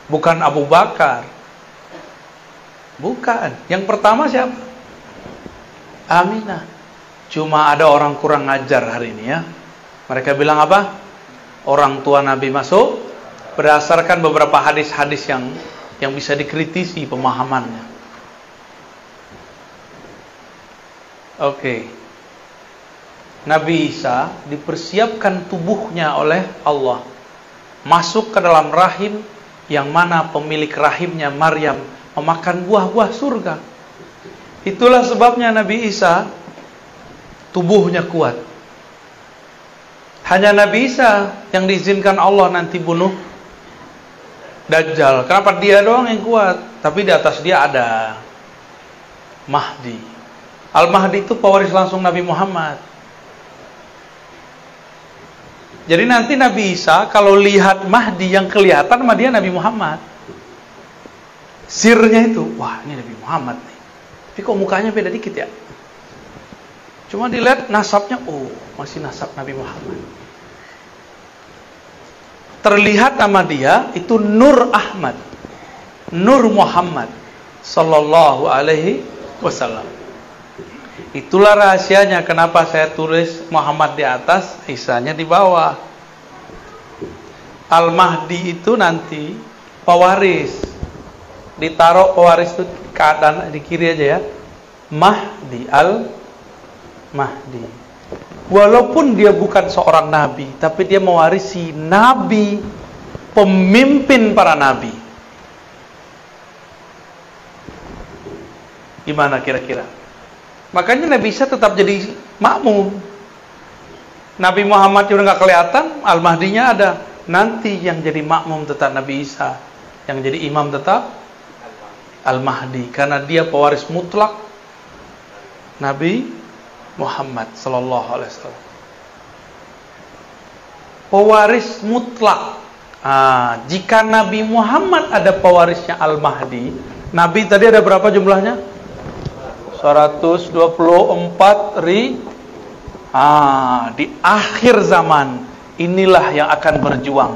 bukan Abu Bakar. Bukan. Yang pertama siapa? Aminah. Cuma ada orang kurang ngajar hari ini ya. Mereka bilang apa? Orang tua Nabi masuk berdasarkan beberapa hadis-hadis yang bisa dikritisi pemahamannya. Oke. Nabi Isa dipersiapkan tubuhnya oleh Allah masuk ke dalam rahim yang mana pemilik rahimnya Maryam memakan buah-buah surga. Itulah sebabnya Nabi Isa tubuhnya kuat. Hanya Nabi Isa yang diizinkan Allah nanti bunuh Dajjal. Kenapa dia doang yang kuat? Tapi di atas dia ada Mahdi. Al-Mahdi itu pewaris langsung Nabi Muhammad. Jadi nanti Nabi Isa kalau lihat Mahdi yang kelihatan sama dia Nabi Muhammad. Sirnya itu, wah ini Nabi Muhammad nih. Tapi kok mukanya beda dikit ya? Cuma dilihat nasabnya, oh masih nasab Nabi Muhammad. Terlihat nama dia itu Nur Ahmad, Nur Muhammad sallallahu alaihi wasallam. Itulah rahasianya kenapa saya tulis Muhammad di atas, Isanya di bawah. Al-Mahdi itu nanti pewaris. Ditaruh pewaris itu kanan di kiri aja ya. Mahdi, Al-Mahdi. Walaupun dia bukan seorang nabi, tapi dia mewarisi nabi, pemimpin para nabi. Gimana kira-kira? Makanya Nabi Isa tetap jadi makmum. Nabi Muhammad udah nggak kelihatan, Al-Mahdinya ada. Nanti yang jadi makmum tetap Nabi Isa, yang jadi imam tetap Al-Mahdi, karena dia pewaris mutlak Nabi Muhammad sallallahu alaihi wasallam. Pewaris mutlak. Jika Nabi Muhammad ada pewarisnya Al-Mahdi, Nabi tadi ada berapa jumlahnya? 124 ribu. Di akhir zaman inilah yang akan berjuang.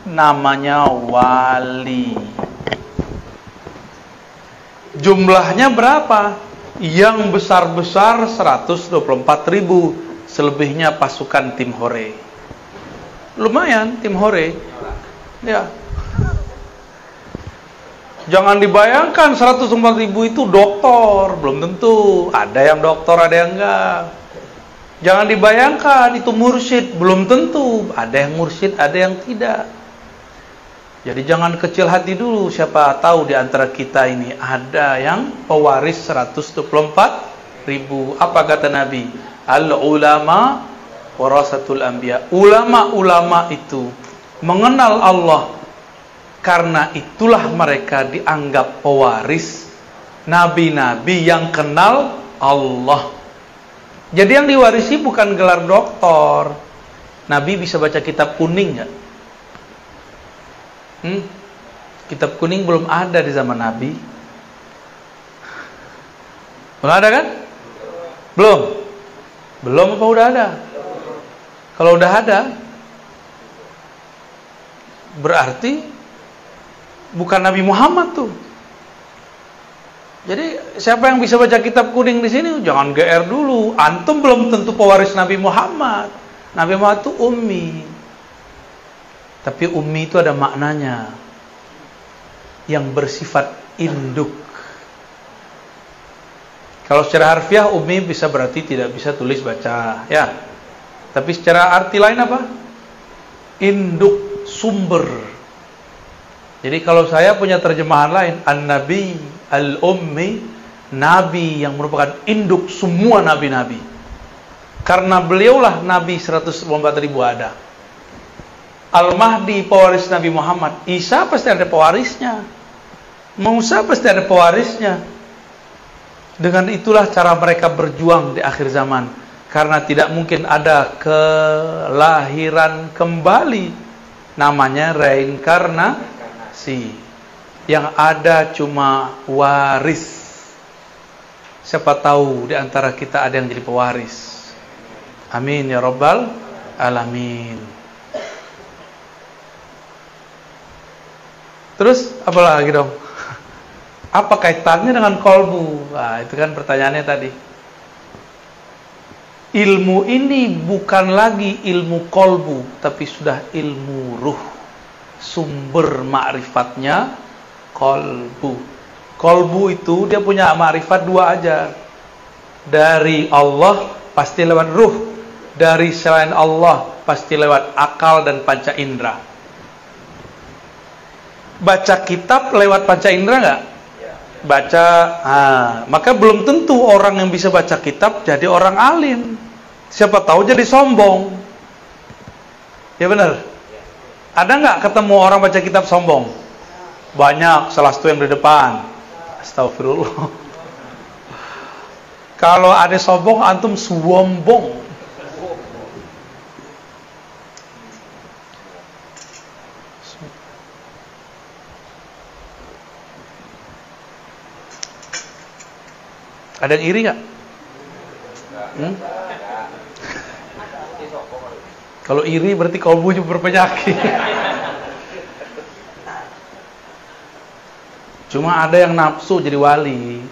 Namanya wali. Jumlahnya berapa? Yang besar-besar 124 ribu. Selebihnya pasukan tim Hore. Lumayan tim Hore. Ya. Jangan dibayangkan 124 ribu itu doktor. Belum tentu. Ada yang doktor, ada yang enggak. Jangan dibayangkan itu mursyid. Belum tentu. Ada yang mursyid, ada yang tidak. Jadi jangan kecil hati dulu. Siapa tahu di antara kita ini ada yang pewaris 124 ribu. Apa kata Nabi? Al-ulama warasatul anbiya. Ulama-ulama itu mengenal Allah, karena itulah mereka dianggap pewaris nabi-nabi yang kenal Allah. Jadi yang diwarisi bukan gelar doktor. Nabi bisa baca kitab kuning nggak? Kitab kuning belum ada di zaman Nabi. Belum ada kan? Belum apa udah ada? Kalau udah ada, berarti bukan Nabi Muhammad tuh. Jadi siapa yang bisa baca kitab kuning di sini? Jangan GR dulu. Antum belum tentu pewaris Nabi Muhammad. Nabi Muhammad itu ummi. Tapi ummi itu ada maknanya, yang bersifat induk. Kalau secara harfiah ummi bisa berarti tidak bisa tulis baca, ya. Tapi secara arti lain apa? Induk, sumber. Jadi kalau saya punya terjemahan lain, An-Nabi Al-Ummi, Nabi yang merupakan induk semua nabi-nabi. Karena beliaulah Nabi 124.000 ada. Al-Mahdi pewaris Nabi Muhammad. Isa pasti ada pewarisnya. Musa pasti ada pewarisnya. Dengan itulah cara mereka berjuang di akhir zaman. Karena tidak mungkin ada kelahiran kembali. Namanya reinkarnasi. Yang ada cuma waris. Siapa tahu di antara kita ada yang jadi pewaris. Amin ya rabbal alamin. Terus apa lagi dong? Apa kaitannya dengan kolbu? Nah, itu kan pertanyaannya tadi. Ilmu ini bukan lagi ilmu kolbu, tapi sudah ilmu ruh. Sumber ma'rifatnya kolbu. Kolbu itu dia punya ma'rifat dua aja. Dari Allah pasti lewat ruh. Dari selain Allah pasti lewat akal dan panca indera. Baca kitab lewat panca indera nggak? Baca, maka belum tentu orang yang bisa baca kitab jadi orang alim. Siapa tahu jadi sombong. Ya benar. Ada nggak ketemu orang baca kitab sombong? Banyak, salah satu yang di depan. Astagfirullah. Kalau ada sombong, antum sombong. Ada yang iri nggak? Kalau iri berarti kolbu juga berpenyakit. Cuma ada yang nafsu jadi wali.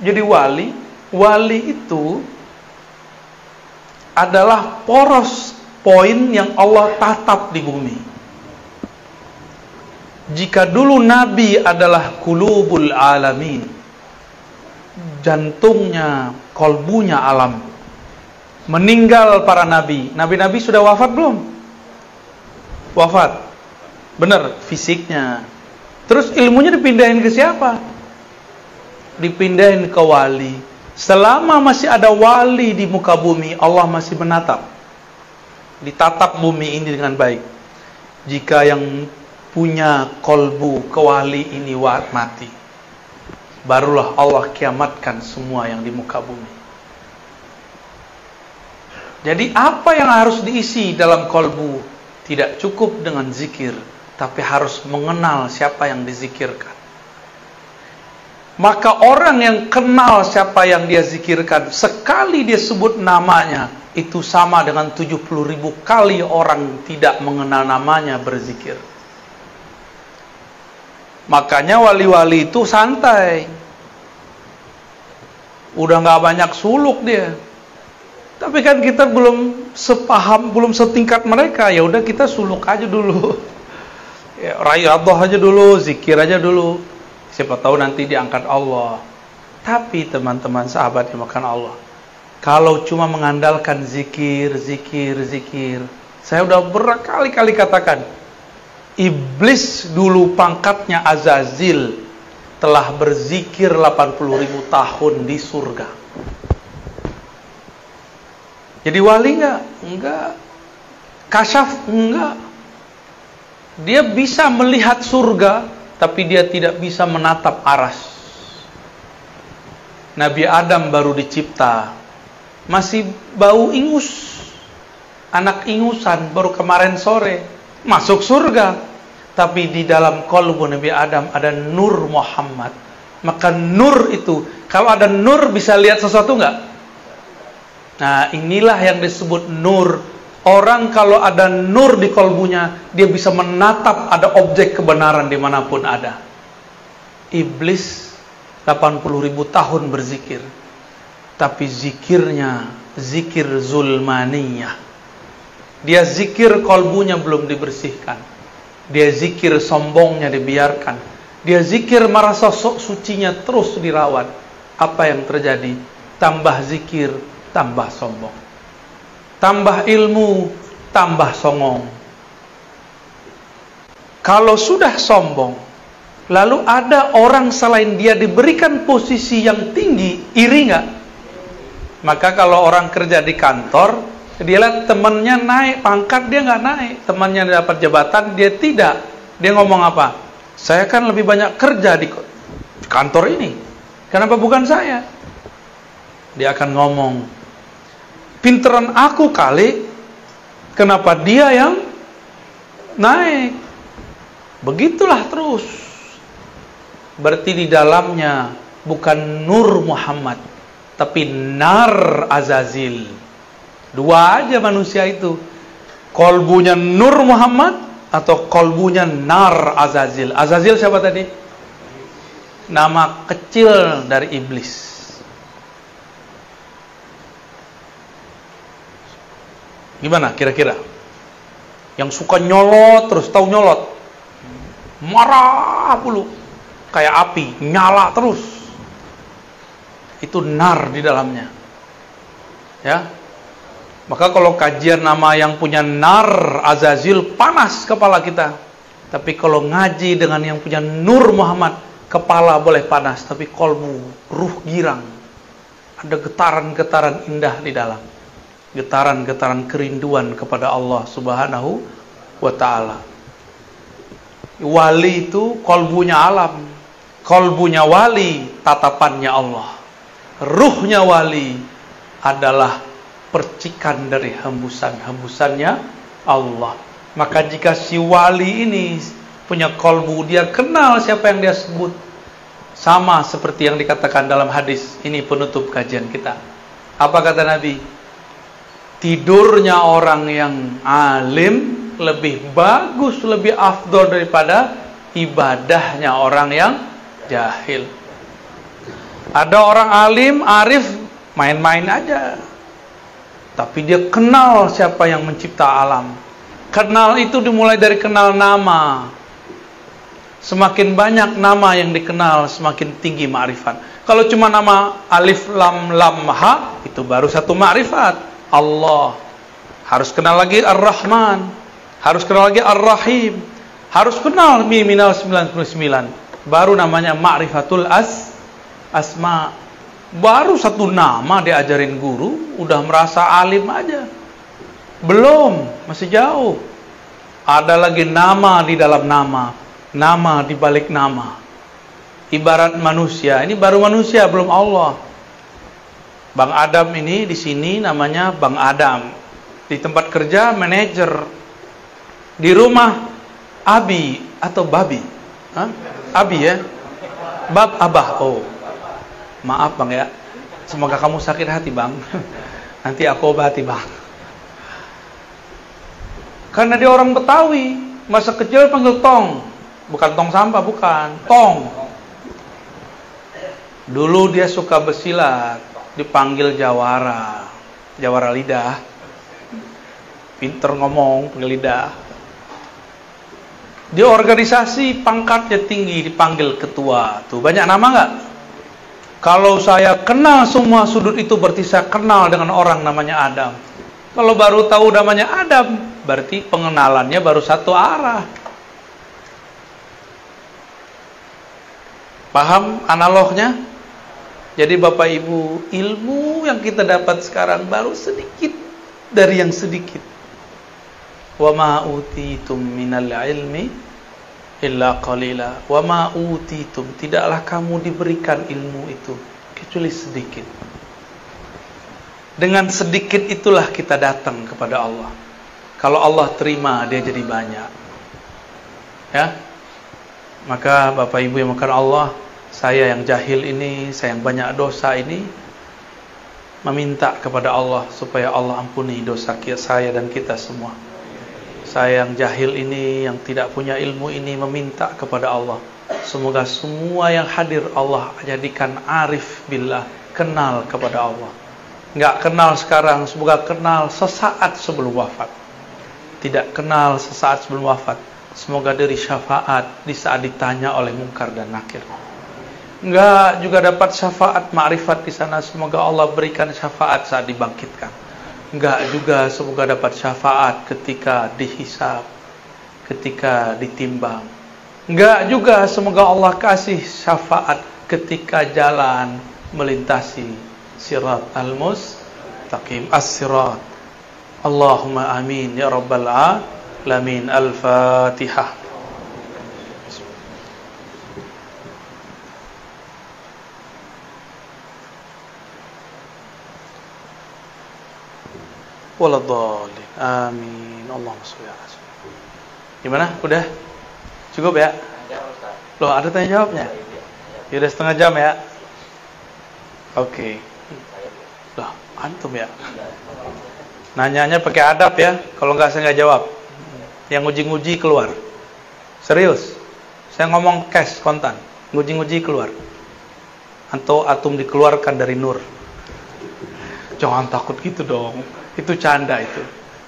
Jadi wali itu adalah poros poin yang Allah tatap di bumi. Jika dulu Nabi adalah kulubul alamin, jantungnya, kolbunya alam, meninggal para nabi. Nabi-nabi sudah wafat belum? Wafat. Benar, fisiknya. Terus ilmunya dipindahin ke siapa? Dipindahin ke wali. Selama masih ada wali di muka bumi, Allah masih menatap. Ditatap bumi ini dengan baik. Jika yang punya kolbu kewali ini mati, barulah Allah kiamatkan semua yang di muka bumi. Jadi apa yang harus diisi dalam kolbu? Tidak cukup dengan zikir, tapi harus mengenal siapa yang dizikirkan. Maka orang yang kenal siapa yang dia zikirkan, sekali dia sebut namanya, itu sama dengan 70.000 kali orang tidak mengenal namanya berzikir. Makanya wali-wali itu santai. Udah gak banyak suluk dia. Tapi kan kita belum sepaham, belum setingkat mereka. Ya udah kita suluk aja dulu. Ya, riyadhah aja dulu, zikir aja dulu. Siapa tahu nanti diangkat Allah. Tapi teman-teman sahabat yang makan Allah, kalau cuma mengandalkan zikir, saya udah berkali-kali katakan, Iblis dulu pangkatnya Azazil telah berzikir 80.000 tahun di surga. Jadi wali enggak? Enggak. Kasyaf? Enggak. Dia bisa melihat surga, tapi dia tidak bisa menatap aras. Nabi Adam baru dicipta, masih bau ingus, anak ingusan, baru kemarin sore. masuk surga. Tapi di dalam qalbu Nabi Adam ada nur Muhammad. Maka nur itu, kalau ada nur bisa lihat sesuatu enggak? Nah, inilah yang disebut nur. Orang kalau ada nur di kalbunya, dia bisa menatap ada objek kebenaran dimanapun ada. Iblis 80.000 tahun berzikir, tapi zikirnya zikir zulmaniyah. Dia zikir kalbunya belum dibersihkan. Dia zikir sombongnya dibiarkan. Dia zikir merasa sok sucinya terus dirawat. Apa yang terjadi? Tambah zikir, tambah sombong. Tambah ilmu, tambah songong. Kalau sudah sombong, lalu ada orang selain dia diberikan posisi yang tinggi, iri nggak? Maka kalau orang kerja di kantor, dia lihat temannya naik pangkat, dia nggak naik. Temannya dapat jabatan, dia tidak. Dia ngomong apa? Saya kan lebih banyak kerja di kantor ini. Kenapa bukan saya? Dia akan ngomong, pinteran aku kali, kenapa dia yang naik? Begitulah terus. Berarti di dalamnya bukan nur Muhammad, tapi nar Azazil. Dua aja manusia itu, kolbunya nur Muhammad atau kolbunya nar Azazil. Azazil siapa tadi? Nama kecil dari iblis. Gimana kira-kira? Yang suka nyolot terus, tahu nyolot? Marah dulu, kayak api, nyala terus. Itu nar di dalamnya. Ya. Maka kalau kajian nama yang punya nar Azazil, panas kepala kita. Tapi kalau ngaji dengan yang punya nur Muhammad, kepala boleh panas, tapi kolbu, ruh girang. Ada getaran-getaran indah di dalam. Getaran-getaran kerinduan kepada Allah Subhanahu wa ta'ala. Wali itu kolbunya alam. Kolbunya wali, tatapannya Allah. Ruhnya wali adalah percikan dari hembusan-hembusannya Allah. Maka jika si wali ini punya kolbu, dia kenal siapa yang dia sebut. Sama seperti yang dikatakan dalam hadis. Ini penutup kajian kita. Apa kata Nabi? Tidurnya orang yang alim lebih bagus, lebih afdol daripada ibadahnya orang yang jahil. Ada orang alim, arif, main-main aja. Tapi dia kenal siapa yang mencipta alam. Kenal itu dimulai dari kenal nama. Semakin banyak nama yang dikenal, semakin tinggi ma'rifat. Kalau cuma nama alif lam lam ha, itu baru satu ma'rifat. Allah. Harus kenal lagi Ar-Rahman. Harus kenal lagi Ar-Rahim. Harus kenal Miminal 99. Baru namanya ma'rifatul asma. Baru satu nama diajarin guru, udah merasa alim aja. Belum, masih jauh. Ada lagi nama di dalam nama, nama di balik nama. Ibarat manusia, ini baru manusia, belum Allah. Bang Adam ini di sini namanya Bang Adam. Di tempat kerja manajer. Di rumah Abi atau Babi. Hah? Abi ya? Bab Abah. Oh. Maaf Bang ya. Semoga kamu sakit hati Bang. Nanti aku obati Bang. Karena dia orang Betawi, masa kecil panggil Tong. Bukan tong sampah, bukan. Tong. Dulu dia suka bersilat, dipanggil Jawara. Jawara lidah. Pinter ngomong, panggil lidah. Di organisasi pangkatnya tinggi, dipanggil ketua. Tuh, banyak nama nggak? Kalau saya kenal semua sudut itu, berarti saya kenal dengan orang namanya Adam. Kalau baru tahu namanya Adam, berarti pengenalannya baru satu arah. Paham analognya? Jadi Bapak Ibu, ilmu yang kita dapat sekarang baru sedikit dari yang sedikit. Wa ma utitum minal ilmi illa qalila. Wa ma utitum, tidaklah kamu diberikan ilmu itu kecuali sedikit. Dengan sedikit itulah kita datang kepada Allah. Kalau Allah terima, dia jadi banyak. Ya. Maka Bapak Ibu yang makan Allah, saya yang jahil ini, saya yang banyak dosa ini, meminta kepada Allah supaya Allah ampuni dosa saya dan kita semua. Saya yang jahil ini, yang tidak punya ilmu ini, meminta kepada Allah, semoga semua yang hadir Allah jadikan arif billah, kenal kepada Allah. Enggak kenal sekarang, semoga kenal sesaat sebelum wafat. Tidak kenal sesaat sebelum wafat, semoga diberi syafaat di saat ditanya oleh Munkar dan Nakir. Enggak juga dapat syafaat ma'rifat di sana, semoga Allah berikan syafaat saat dibangkitkan. Enggak juga semoga dapat syafaat ketika dihisab, ketika ditimbang. Enggak juga semoga Allah kasih syafaat ketika jalan melintasi sirat al-mustaqim, as-sirat. Allahumma amin ya rabbal alamin. Al-Fatihah. Waladhdallin. Amin. Allahumma sholli ala sayyidina. Gimana? Udah? Cukup ya? Loh, ada tanya jawabnya? Ya udah setengah jam ya? Oke. Loh, antum ya? Nanyanya pakai adab ya. Kalau enggak saya enggak jawab. Yang nguji-nguji keluar. Serius. Saya ngomong cash kontan. Nguji-nguji keluar. Atau atum dikeluarkan dari nur. Jangan takut gitu dong. Itu canda itu.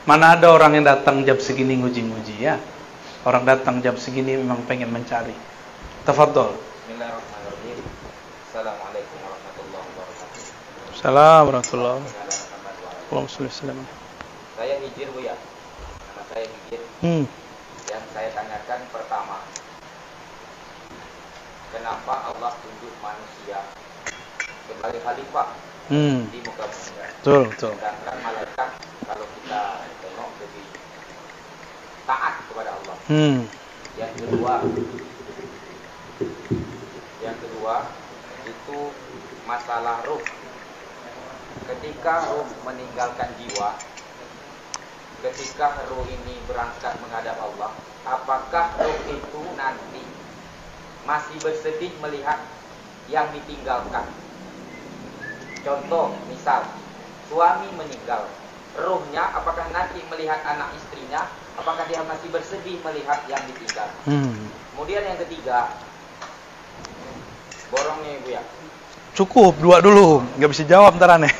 Mana ada orang yang datang jam segini nguji-nguji ya. Orang datang jam segini memang pengen mencari. Tafadhol. Bismillahirrahmanirrahim. Assalamualaikum warahmatullahi wabarakatuh. Assalamualaikum warahmatullahi wabarakatuh. Saya Hijir Bu ya. Nama saya Hijir. Yang saya tanyakan pertama, kenapa Allah tunjuk manusia sebagai khalifah di muka bumi? Betul. Sedangkan malaikat kalau kita tengok lebih taat kepada Allah. Yang kedua itu masalah ruh. Ketika ruh meninggalkan jiwa, ketika ruh ini berangkat menghadap Allah, apakah ruh itu nanti masih bersedih melihat yang ditinggalkan? Contoh, misal suami meninggal, ruhnya apakah nanti melihat anak istrinya, apakah dia masih bersedih melihat yang ditinggal? Kemudian yang ketiga, borongnya Ibu ya. Cukup, dua dulu, nggak bisa jawab ntar aneh.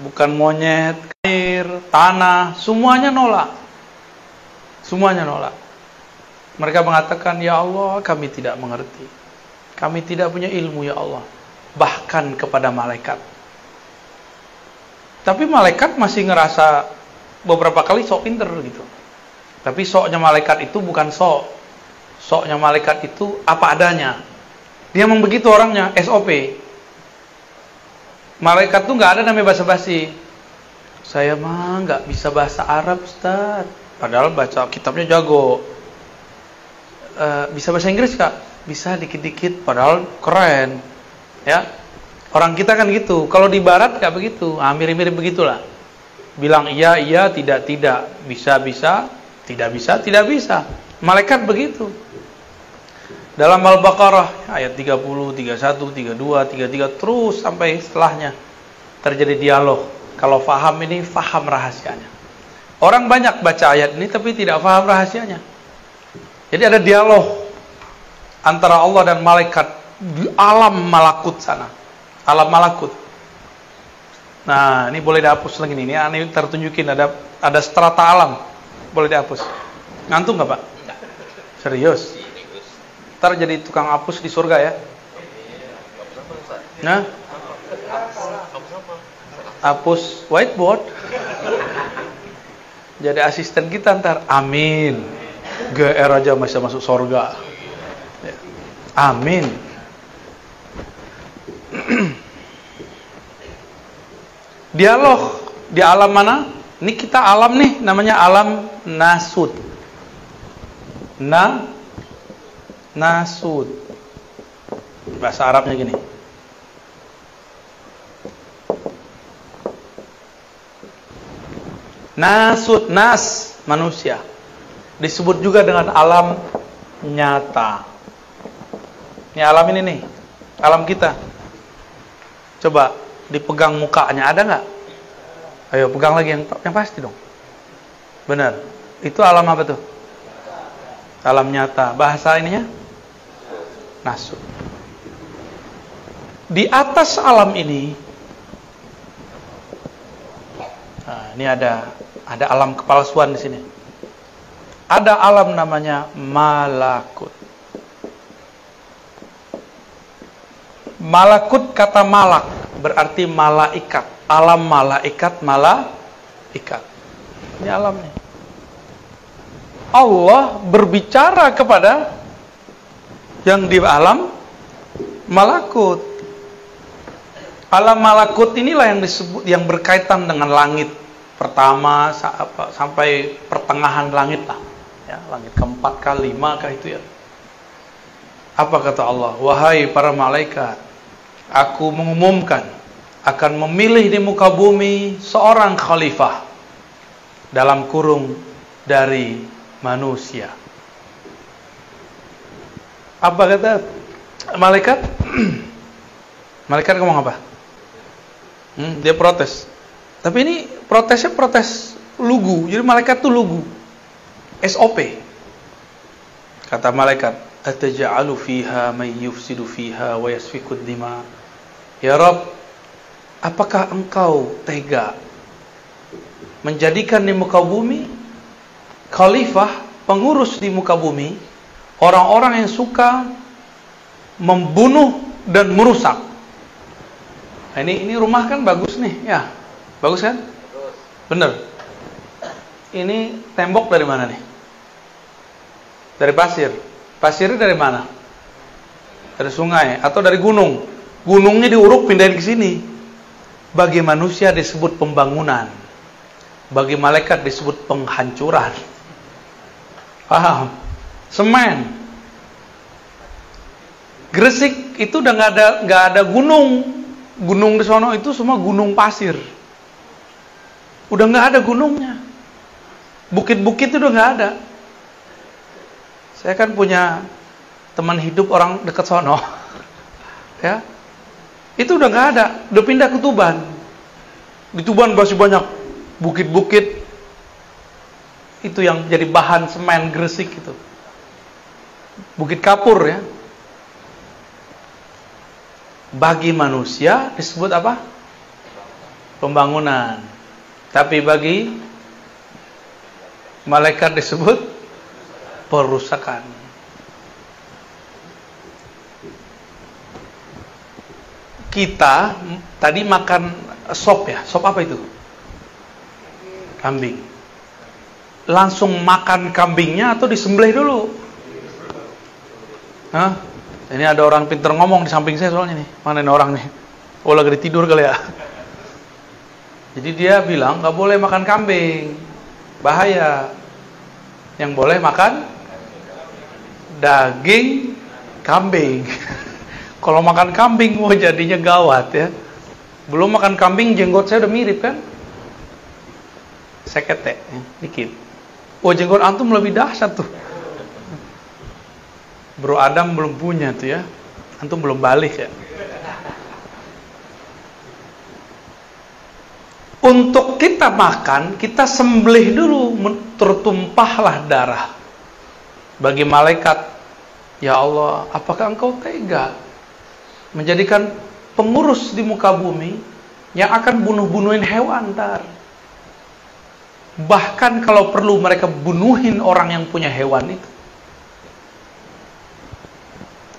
Bukan monyet, air, tanah, semuanya nolak. Semuanya nolak. Mereka mengatakan, ya Allah, kami tidak mengerti. Kami tidak punya ilmu, ya Allah. Bahkan kepada malaikat. Tapi malaikat masih ngerasa beberapa kali sok pinter gitu. Tapi soknya malaikat itu bukan sok. Soknya malaikat itu apa adanya. Dia memang begitu orangnya, SOP. Malaikat tuh nggak ada namanya basa-basi. Saya mah nggak bisa bahasa Arab, Ustaz. Padahal baca kitabnya jago. Bisa bahasa Inggris Kak? Bisa dikit-dikit, padahal keren. Ya, orang kita kan gitu. Kalau di Barat nggak begitu. Mirip-mirip begitulah. Bilang iya, tidak, bisa, tidak bisa. Malaikat begitu. Dalam Al-Baqarah ayat 30, 31, 32, 33 terus sampai setelahnya terjadi dialog. Kalau faham ini, faham rahasianya. Orang banyak baca ayat ini tapi tidak faham rahasianya. Jadi ada dialog antara Allah dan malaikat di alam malakut sana. Alam malakut. Nah, ini boleh dihapus lagi nih. Ini tertunjukin ada strata alam. Boleh dihapus. Ngantuk nggak Pak? Serius? Ntar jadi tukang hapus di surga ya. Nah, hapus whiteboard. Jadi asisten kita ntar. Amin. GR aja masih masuk surga. Amin. Dialog di alam mana? Ini kita alam nih, namanya alam nasud. Nasud. Bahasa Arabnya gini. Nasut, nas, manusia. Disebut juga dengan alam nyata. Ini alam ini nih, alam kita. Coba dipegang mukanya, ada nggak? Ayo pegang lagi yang pasti dong. Benar. Itu alam apa tuh? Alam nyata. Bahasa ininya? Nasut. Di atas alam ini, nah, ini ada alam kepalsuan di sini. Ada alam namanya malakut. Malakut kata malak berarti malaikat. Alam malaikat, malaikat. Ini alamnya. Allah berbicara kepada yang di alam malakut. Alam malakut inilah yang disebut, yang berkaitan dengan langit pertama sampai pertengahan langit lah. Ya, langit keempat kah, lima kah itu ya. Apa kata Allah? Wahai para malaikat, aku mengumumkan akan memilih di muka bumi seorang khalifah dalam kurung dari manusia. Apa kata malaikat? Malaikat ngomong apa? Dia protes. Tapi ini protesnya protes lugu. Jadi malaikat tuh lugu. SOP. Kata malaikat, ataj'alu fiha may yufsidu fiha wa yasfikud dima. Ya Rabb, apakah engkau tega menjadikan di muka bumi khalifah, pengurus di muka bumi, orang-orang yang suka membunuh dan merusak? Nah, ini rumah kan bagus nih, ya. Bagus kan? Bener. Ini tembok dari mana nih? Dari pasir. Pasirnya dari mana? Dari sungai atau dari gunung? Gunungnya diuruk pindahin ke sini. Bagi manusia disebut pembangunan. Bagi malaikat disebut penghancuran. Paham? Semen. Gresik itu udah nggak ada gunung. Gunung di sono itu semua gunung pasir. Udah nggak ada gunungnya. Bukit-bukit itu udah nggak ada. Saya kan punya teman hidup orang dekat sono. Ya. Itu udah nggak ada, udah pindah ke Tuban. Di Tuban masih banyak bukit-bukit. Itu yang jadi bahan semen Gresik itu. Bukit kapur ya. Bagi manusia disebut apa? Pembangunan. Tapi bagi malaikat disebut perusakan. Kita tadi makan sop ya. Sop apa itu? Kambing. Langsung makan kambingnya atau disembelih dulu? Hah? Ini ada orang pintar ngomong di samping saya soalnya nih. Mana ini orang nih? Oh lagi tidur kali ya. Jadi dia bilang nggak boleh makan kambing, bahaya. Yang boleh makan daging kambing. Kalau makan kambing, wah jadinya gawat ya. Belum makan kambing, jenggot saya udah mirip kan? Sekete, dikit. Oh jenggot antum lebih dahsyat tuh. Bro Adam belum punya tuh ya. Antum belum balik ya. Untuk kita makan, kita sembelih dulu, tertumpahlah darah. Bagi malaikat, ya Allah, apakah engkau tega menjadikan pengurus di muka bumi yang akan bunuh-bunuhin hewan ntar? Bahkan kalau perlu mereka bunuhin orang yang punya hewan itu.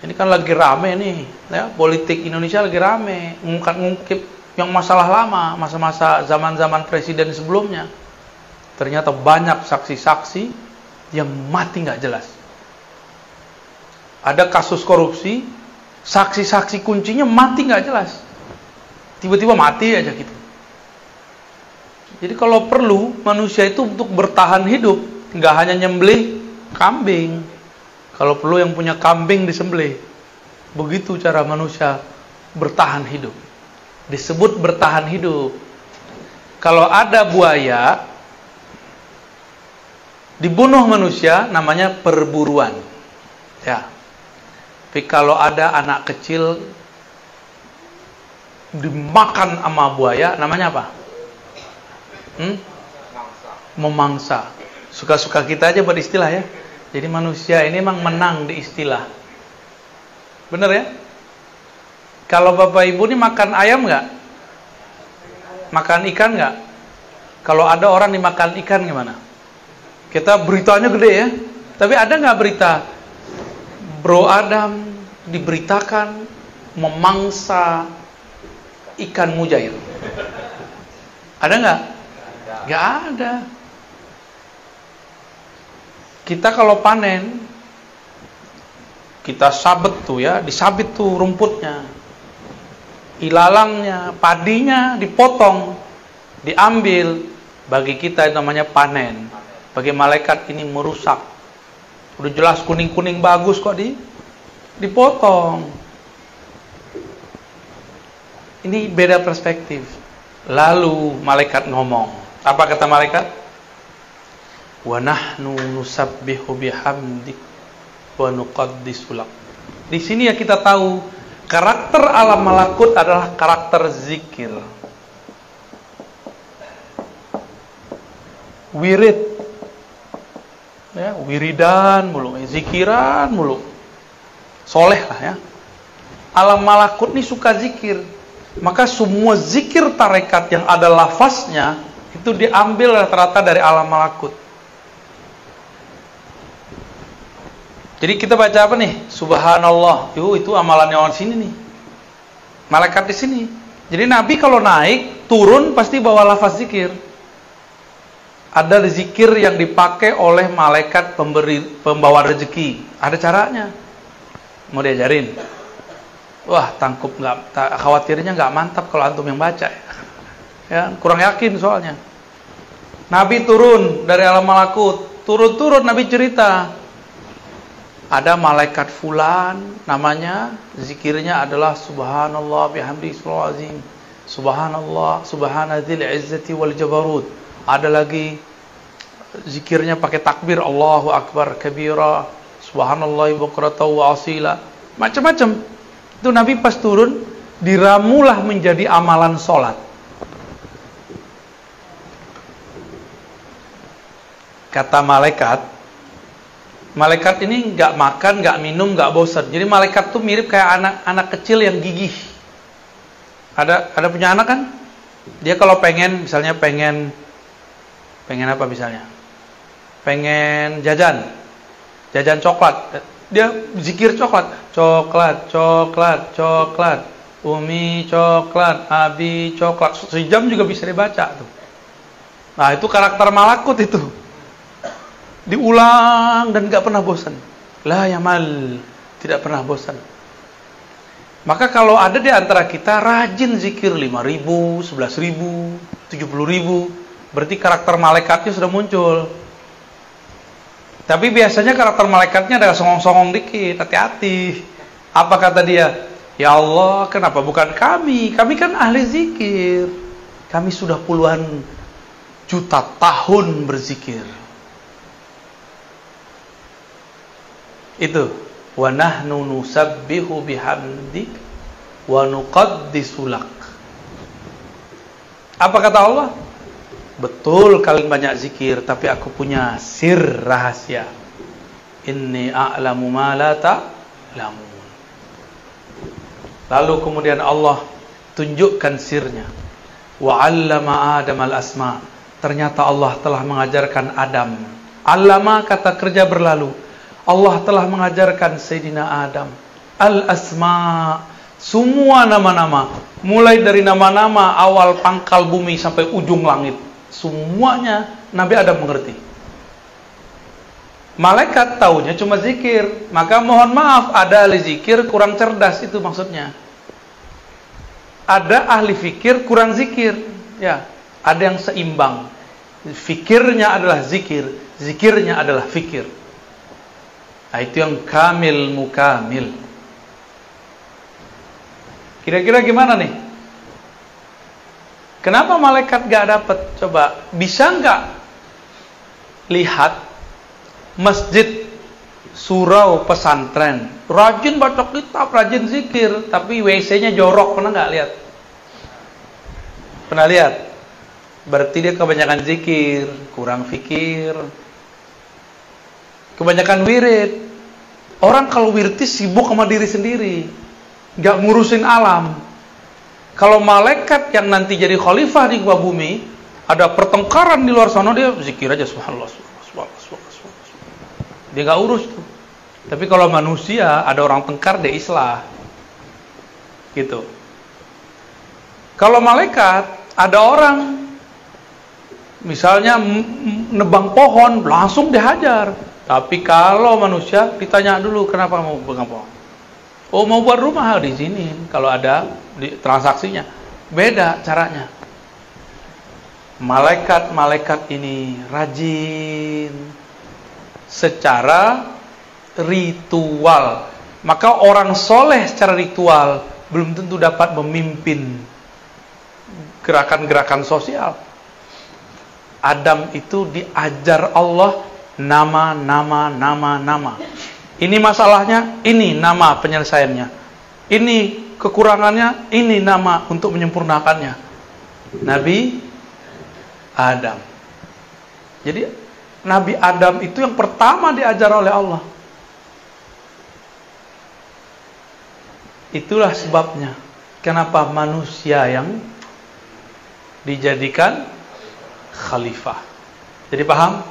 Ini kan lagi rame nih, ya, politik Indonesia lagi rame, ngungkip yang masalah lama, masa-masa zaman-zaman presiden sebelumnya. Ternyata banyak saksi-saksi yang mati nggak jelas. Ada kasus korupsi, saksi-saksi kuncinya mati nggak jelas. Tiba-tiba mati aja gitu. Jadi kalau perlu, manusia itu untuk bertahan hidup, nggak hanya nyembelih kambing. Kalau perlu yang punya kambing disembelih. Begitu cara manusia bertahan hidup. Disebut bertahan hidup. Kalau ada buaya, Dibunuh manusia namanya perburuan. Ya. Tapi kalau ada anak kecil dimakan sama buaya, namanya apa? Memangsa. Suka-suka kita aja buat istilah ya. Jadi manusia ini memang menang di istilah. Bener ya? Kalau bapak ibu ini makan ayam nggak? Makan ikan nggak? Kalau ada orang dimakan ikan gimana? Kita beritanya gede ya. Tapi ada nggak berita Bro Adam diberitakan memangsa ikan mujair? Ada nggak? Nggak ada. Kita kalau panen, kita sabet tuh ya, disabit tuh rumputnya, ilalangnya, padinya dipotong, diambil. Bagi kita itu namanya panen. Bagi malaikat ini merusak. Udah jelas kuning-kuning bagus kok dipotong. Ini beda perspektif. Lalu malaikat ngomong. Apa kata malaikat? Wa nahnu nusabbihu bihamdik wa nuqaddisu lak. Di sini ya kita tahu karakter alam malakut adalah karakter zikir. Wirid. Ya, wiridan mulu, zikiran mulu. Soleh lah ya. Alam malakut ini suka zikir. Maka semua zikir tarekat yang ada lafaznya itu diambil rata-rata dari alam malakut. Jadi kita baca apa nih? Subhanallah. Itu amalannya orang sini nih. Malaikat di sini. Jadi Nabi kalau naik, turun pasti bawa lafaz zikir. Ada zikir yang dipakai oleh malaikat pembawa rezeki. Ada caranya. Mau diajarin? Wah, tangkup nggak, khawatirnya nggak mantap kalau antum yang baca. Ya, kurang yakin soalnya. Nabi turun dari alam malakut. Turun-turun Nabi cerita. Ada malaikat fulan, namanya zikirnya adalah subhanallah bihamdi azim. Subhanallah, subhanadzil izzati wal jabarut. Ada lagi zikirnya pakai takbir Allahu akbar kabira, subhanallahi bukratan wa asila. Macam-macam. Itu Nabi pas turun diramulah menjadi amalan salat. Kata malaikat ini nggak makan, nggak minum, nggak bosan. Jadi malaikat tuh mirip kayak anak kecil yang gigih. Ada punya anak kan? Dia kalau pengen, misalnya pengen apa misalnya? Pengen jajan coklat. Dia zikir coklat. Umi coklat, Abi coklat. Sejam juga bisa dibaca tuh. Nah itu karakter malakut itu. Diulang dan gak pernah bosan. La yamal, tidak pernah bosan. Maka kalau ada di antara kita rajin zikir 5.000, 11.000, 70.000, berarti karakter malaikatnya sudah muncul. Tapi biasanya karakter malaikatnya ada songong-songong dikit, hati-hati. Apa kata dia? Ya Allah, kenapa bukan kami? Kami kan ahli zikir. Kami sudah puluhan juta tahun berzikir. Itu wa nahnu nusabbihu bihamdik wa nuqaddisu lak. Apa kata Allah? Betul kalian banyak zikir, tapi aku punya sir rahasia. Inni a'lamu ma la ta'lamun. Lalu kemudian Allah tunjukkan sirnya. Wa 'allama Adam al-asma. Ternyata Allah telah mengajarkan Adam. 'Allama kata kerja berlalu. Allah telah mengajarkan Sayyidina Adam al-asma, semua nama-nama, mulai dari nama-nama awal pangkal bumi sampai ujung langit, semuanya Nabi Adam mengerti. Malaikat taunya cuma zikir, maka mohon maaf ada ahli zikir kurang cerdas, itu maksudnya. Ada ahli fikir kurang zikir, ya. Ada yang seimbang. Fikirnya adalah zikir, zikirnya adalah fikir. Nah, itu yang kamil mukamil. Kira-kira gimana nih? Kenapa malaikat gak dapat? Coba, bisa nggak lihat masjid, surau, pesantren, rajin baca kitab, rajin zikir, tapi WC-nya jorok, pernah nggak lihat? Pernah lihat? Berarti dia kebanyakan zikir, kurang fikir, kebanyakan wirid. Orang kalau wirid sibuk sama diri sendiri, nggak ngurusin alam. Kalau malaikat yang nanti jadi khalifah di muka bumi, ada pertengkaran di luar sana, dia zikir aja subhanallah, subhanallah. Dia nggak urus tuh. Tapi kalau manusia ada orang tengkar, dia islah. Gitu. Kalau malaikat ada orang misalnya nebang pohon, langsung dihajar. Tapi kalau manusia ditanya dulu kenapa mau nebang pohon. Oh, mau buat rumah di sini. Kalau ada di transaksinya, beda caranya. Malaikat-malaikat ini rajin secara ritual. Maka orang soleh secara ritual belum tentu dapat memimpin gerakan-gerakan sosial. Adam itu diajar Allah nama. Ini masalahnya, ini nama penyelesaiannya. Ini kekurangannya, ini nama untuk menyempurnakannya. Nabi Adam. Jadi Nabi Adam itu yang pertama diajar oleh Allah. Itulah sebabnya kenapa manusia yang dijadikan khalifah. Jadi paham?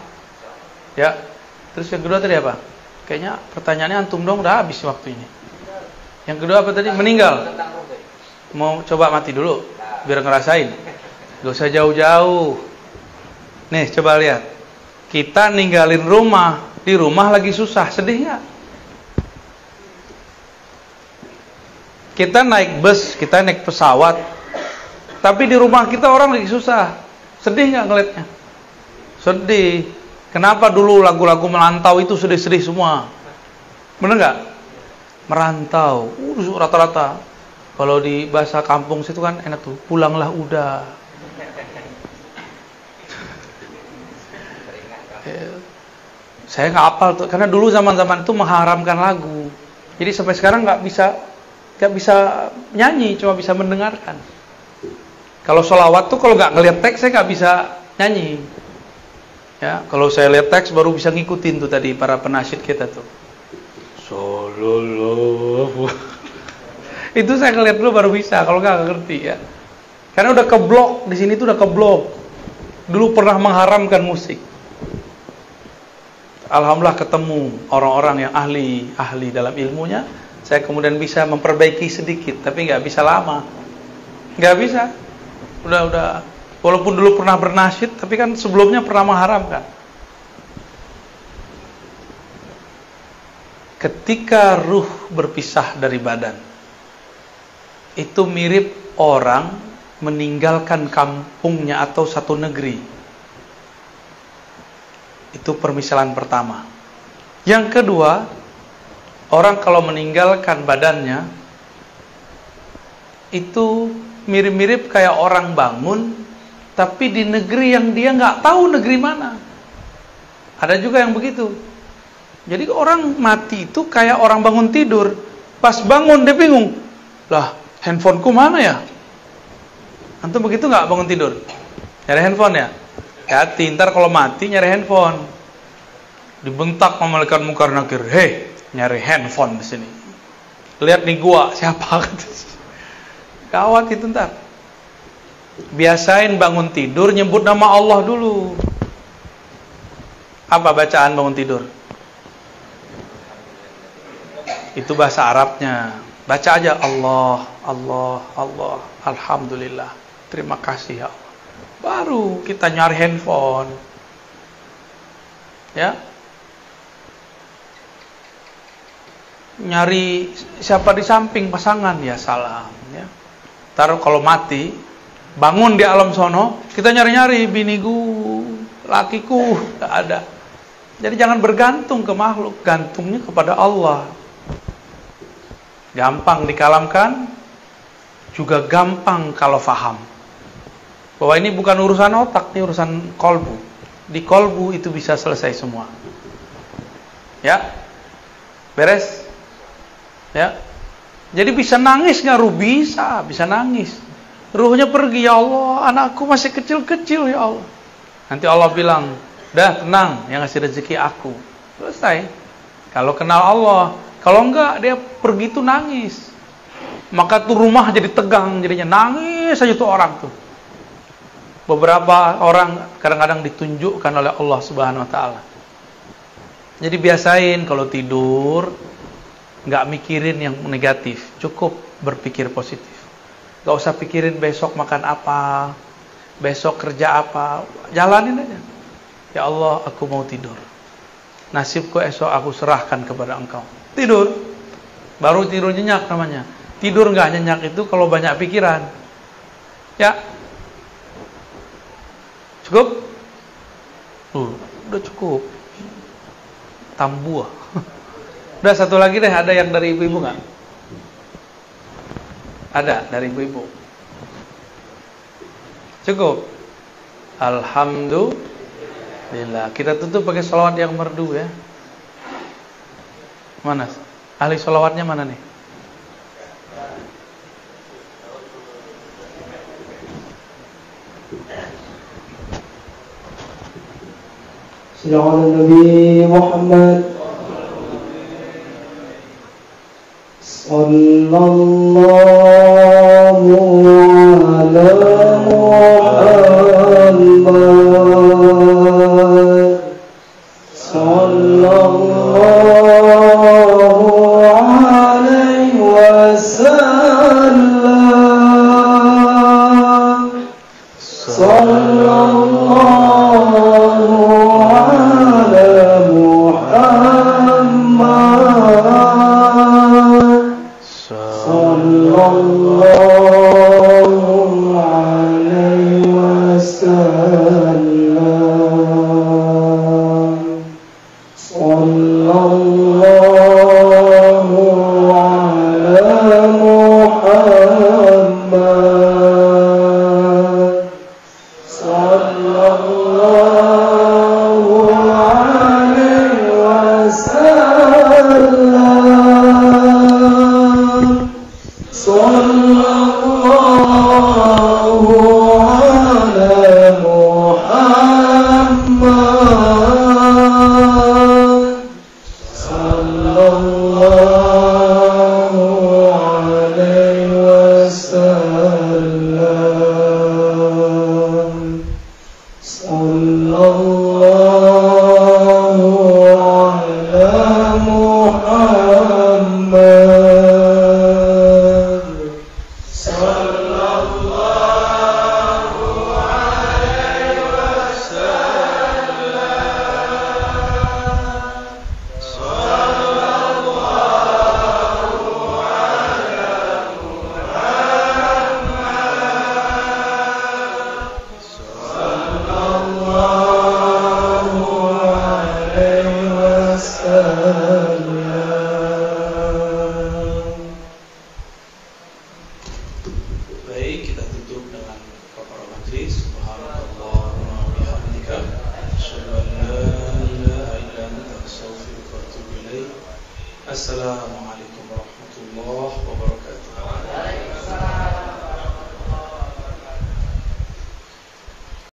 Ya. Terus yang kedua tadi apa? Kayaknya pertanyaannya antum dong, udah habis waktu ini. Yang kedua apa tadi? Meninggal. Mau coba mati dulu biar ngerasain. Gak usah jauh-jauh. Nih coba lihat. Kita ninggalin rumah, di rumah lagi susah, sedih nggak? Kita naik bus, kita naik pesawat, tapi di rumah kita orang lagi susah, sedih nggak ngeliatnya? Sedih. Kenapa dulu lagu-lagu merantau itu sedih-sedih semua? Bener nggak? Merantau, rata-rata. Kalau di bahasa kampung situ kan enak tuh, pulanglah udah. Saya nggak hafal tuh, karena dulu zaman-zaman itu mengharamkan lagu. Jadi sampai sekarang nggak bisa nyanyi, cuma bisa mendengarkan. Kalau sholawat tuh kalau nggak ngeliat teks saya nggak bisa nyanyi. Ya, kalau saya lihat teks baru bisa ngikutin tuh tadi para penasyid kita tuh. Sallallahu. Itu saya ngeliat dulu baru bisa, kalau nggak ngerti ya. Karena udah keblok di sini tuh udah keblok. Dulu pernah mengharamkan musik. Alhamdulillah ketemu orang-orang yang ahli dalam ilmunya. Saya kemudian bisa memperbaiki sedikit, tapi nggak bisa lama. Nggak bisa. Udah. Walaupun dulu pernah bernasyid, tapi kan sebelumnya pernah mengharamkan. Ketika ruh berpisah dari badan, itu mirip orang meninggalkan kampungnya atau satu negeri. Itu permisalan pertama. Yang kedua, orang kalau meninggalkan badannya, itu mirip-mirip kayak orang bangun, tapi di negeri yang dia nggak tahu negeri mana. Ada juga yang begitu. Jadi orang mati itu kayak orang bangun tidur. Pas bangun dia bingung. Lah, handphoneku mana ya? Antum begitu nggak bangun tidur? Nyari handphone ya? Hati, ntar kalau mati nyari handphone. Dibentak sama malaikat mungkar nakir. Hei, nyari handphone di sini. Lihat nih gua, siapa? Gawat itu ntar. Biasain bangun tidur nyebut nama Allah dulu. Apa bacaan bangun tidur? Itu bahasa Arabnya. Baca aja Allah, Allah, Allah, Alhamdulillah. Terima kasih ya Allah. Baru kita nyari handphone. Ya. Nyari siapa di samping pasangan, ya salam ya. Taruh kalau mati, bangun di alam sono, kita nyari-nyari biniku, lakiku, gak ada. Jadi jangan bergantung ke makhluk, gantungnya kepada Allah. Gampang dikalamkan, juga gampang kalau faham bahwa ini bukan urusan otak, ini urusan kolbu. Di kolbu itu bisa selesai semua. Ya, beres. Ya, jadi bisa nangis nggak ruh? Bisa nangis. Ruhnya pergi, ya Allah, anakku masih kecil-kecil ya Allah. Nanti Allah bilang, dah tenang, yang ngasih rezeki aku. Selesai. Kalau kenal Allah, kalau enggak dia pergi tuh nangis. Maka tuh rumah jadi tegang, jadinya nangis aja tuh orang tuh. Beberapa orang kadang-kadang ditunjukkan oleh Allah Subhanahu wa taala. Jadi biasain kalau tidur nggak mikirin yang negatif, cukup berpikir positif. Gak usah pikirin besok makan apa, besok kerja apa, jalanin aja. Ya Allah, aku mau tidur. Nasibku esok aku serahkan kepada Engkau. Tidur, baru tidur nyenyak namanya. Tidur nggak nyenyak itu kalau banyak pikiran. Ya, cukup? Udah cukup. Tambuah. Udah satu lagi deh, ada yang dari ibu-ibu nggak? Ada dari ibu-ibu. Cukup. Alhamdulillah. Kita tutup pakai sholawat yang merdu ya. Mana? Ahli sholawatnya mana nih? Sallallahu Nabi Muhammad. Sallallahu ala Muhammad. Sallallahu alaihi wasallam. Sallallahu Assalamualaikum.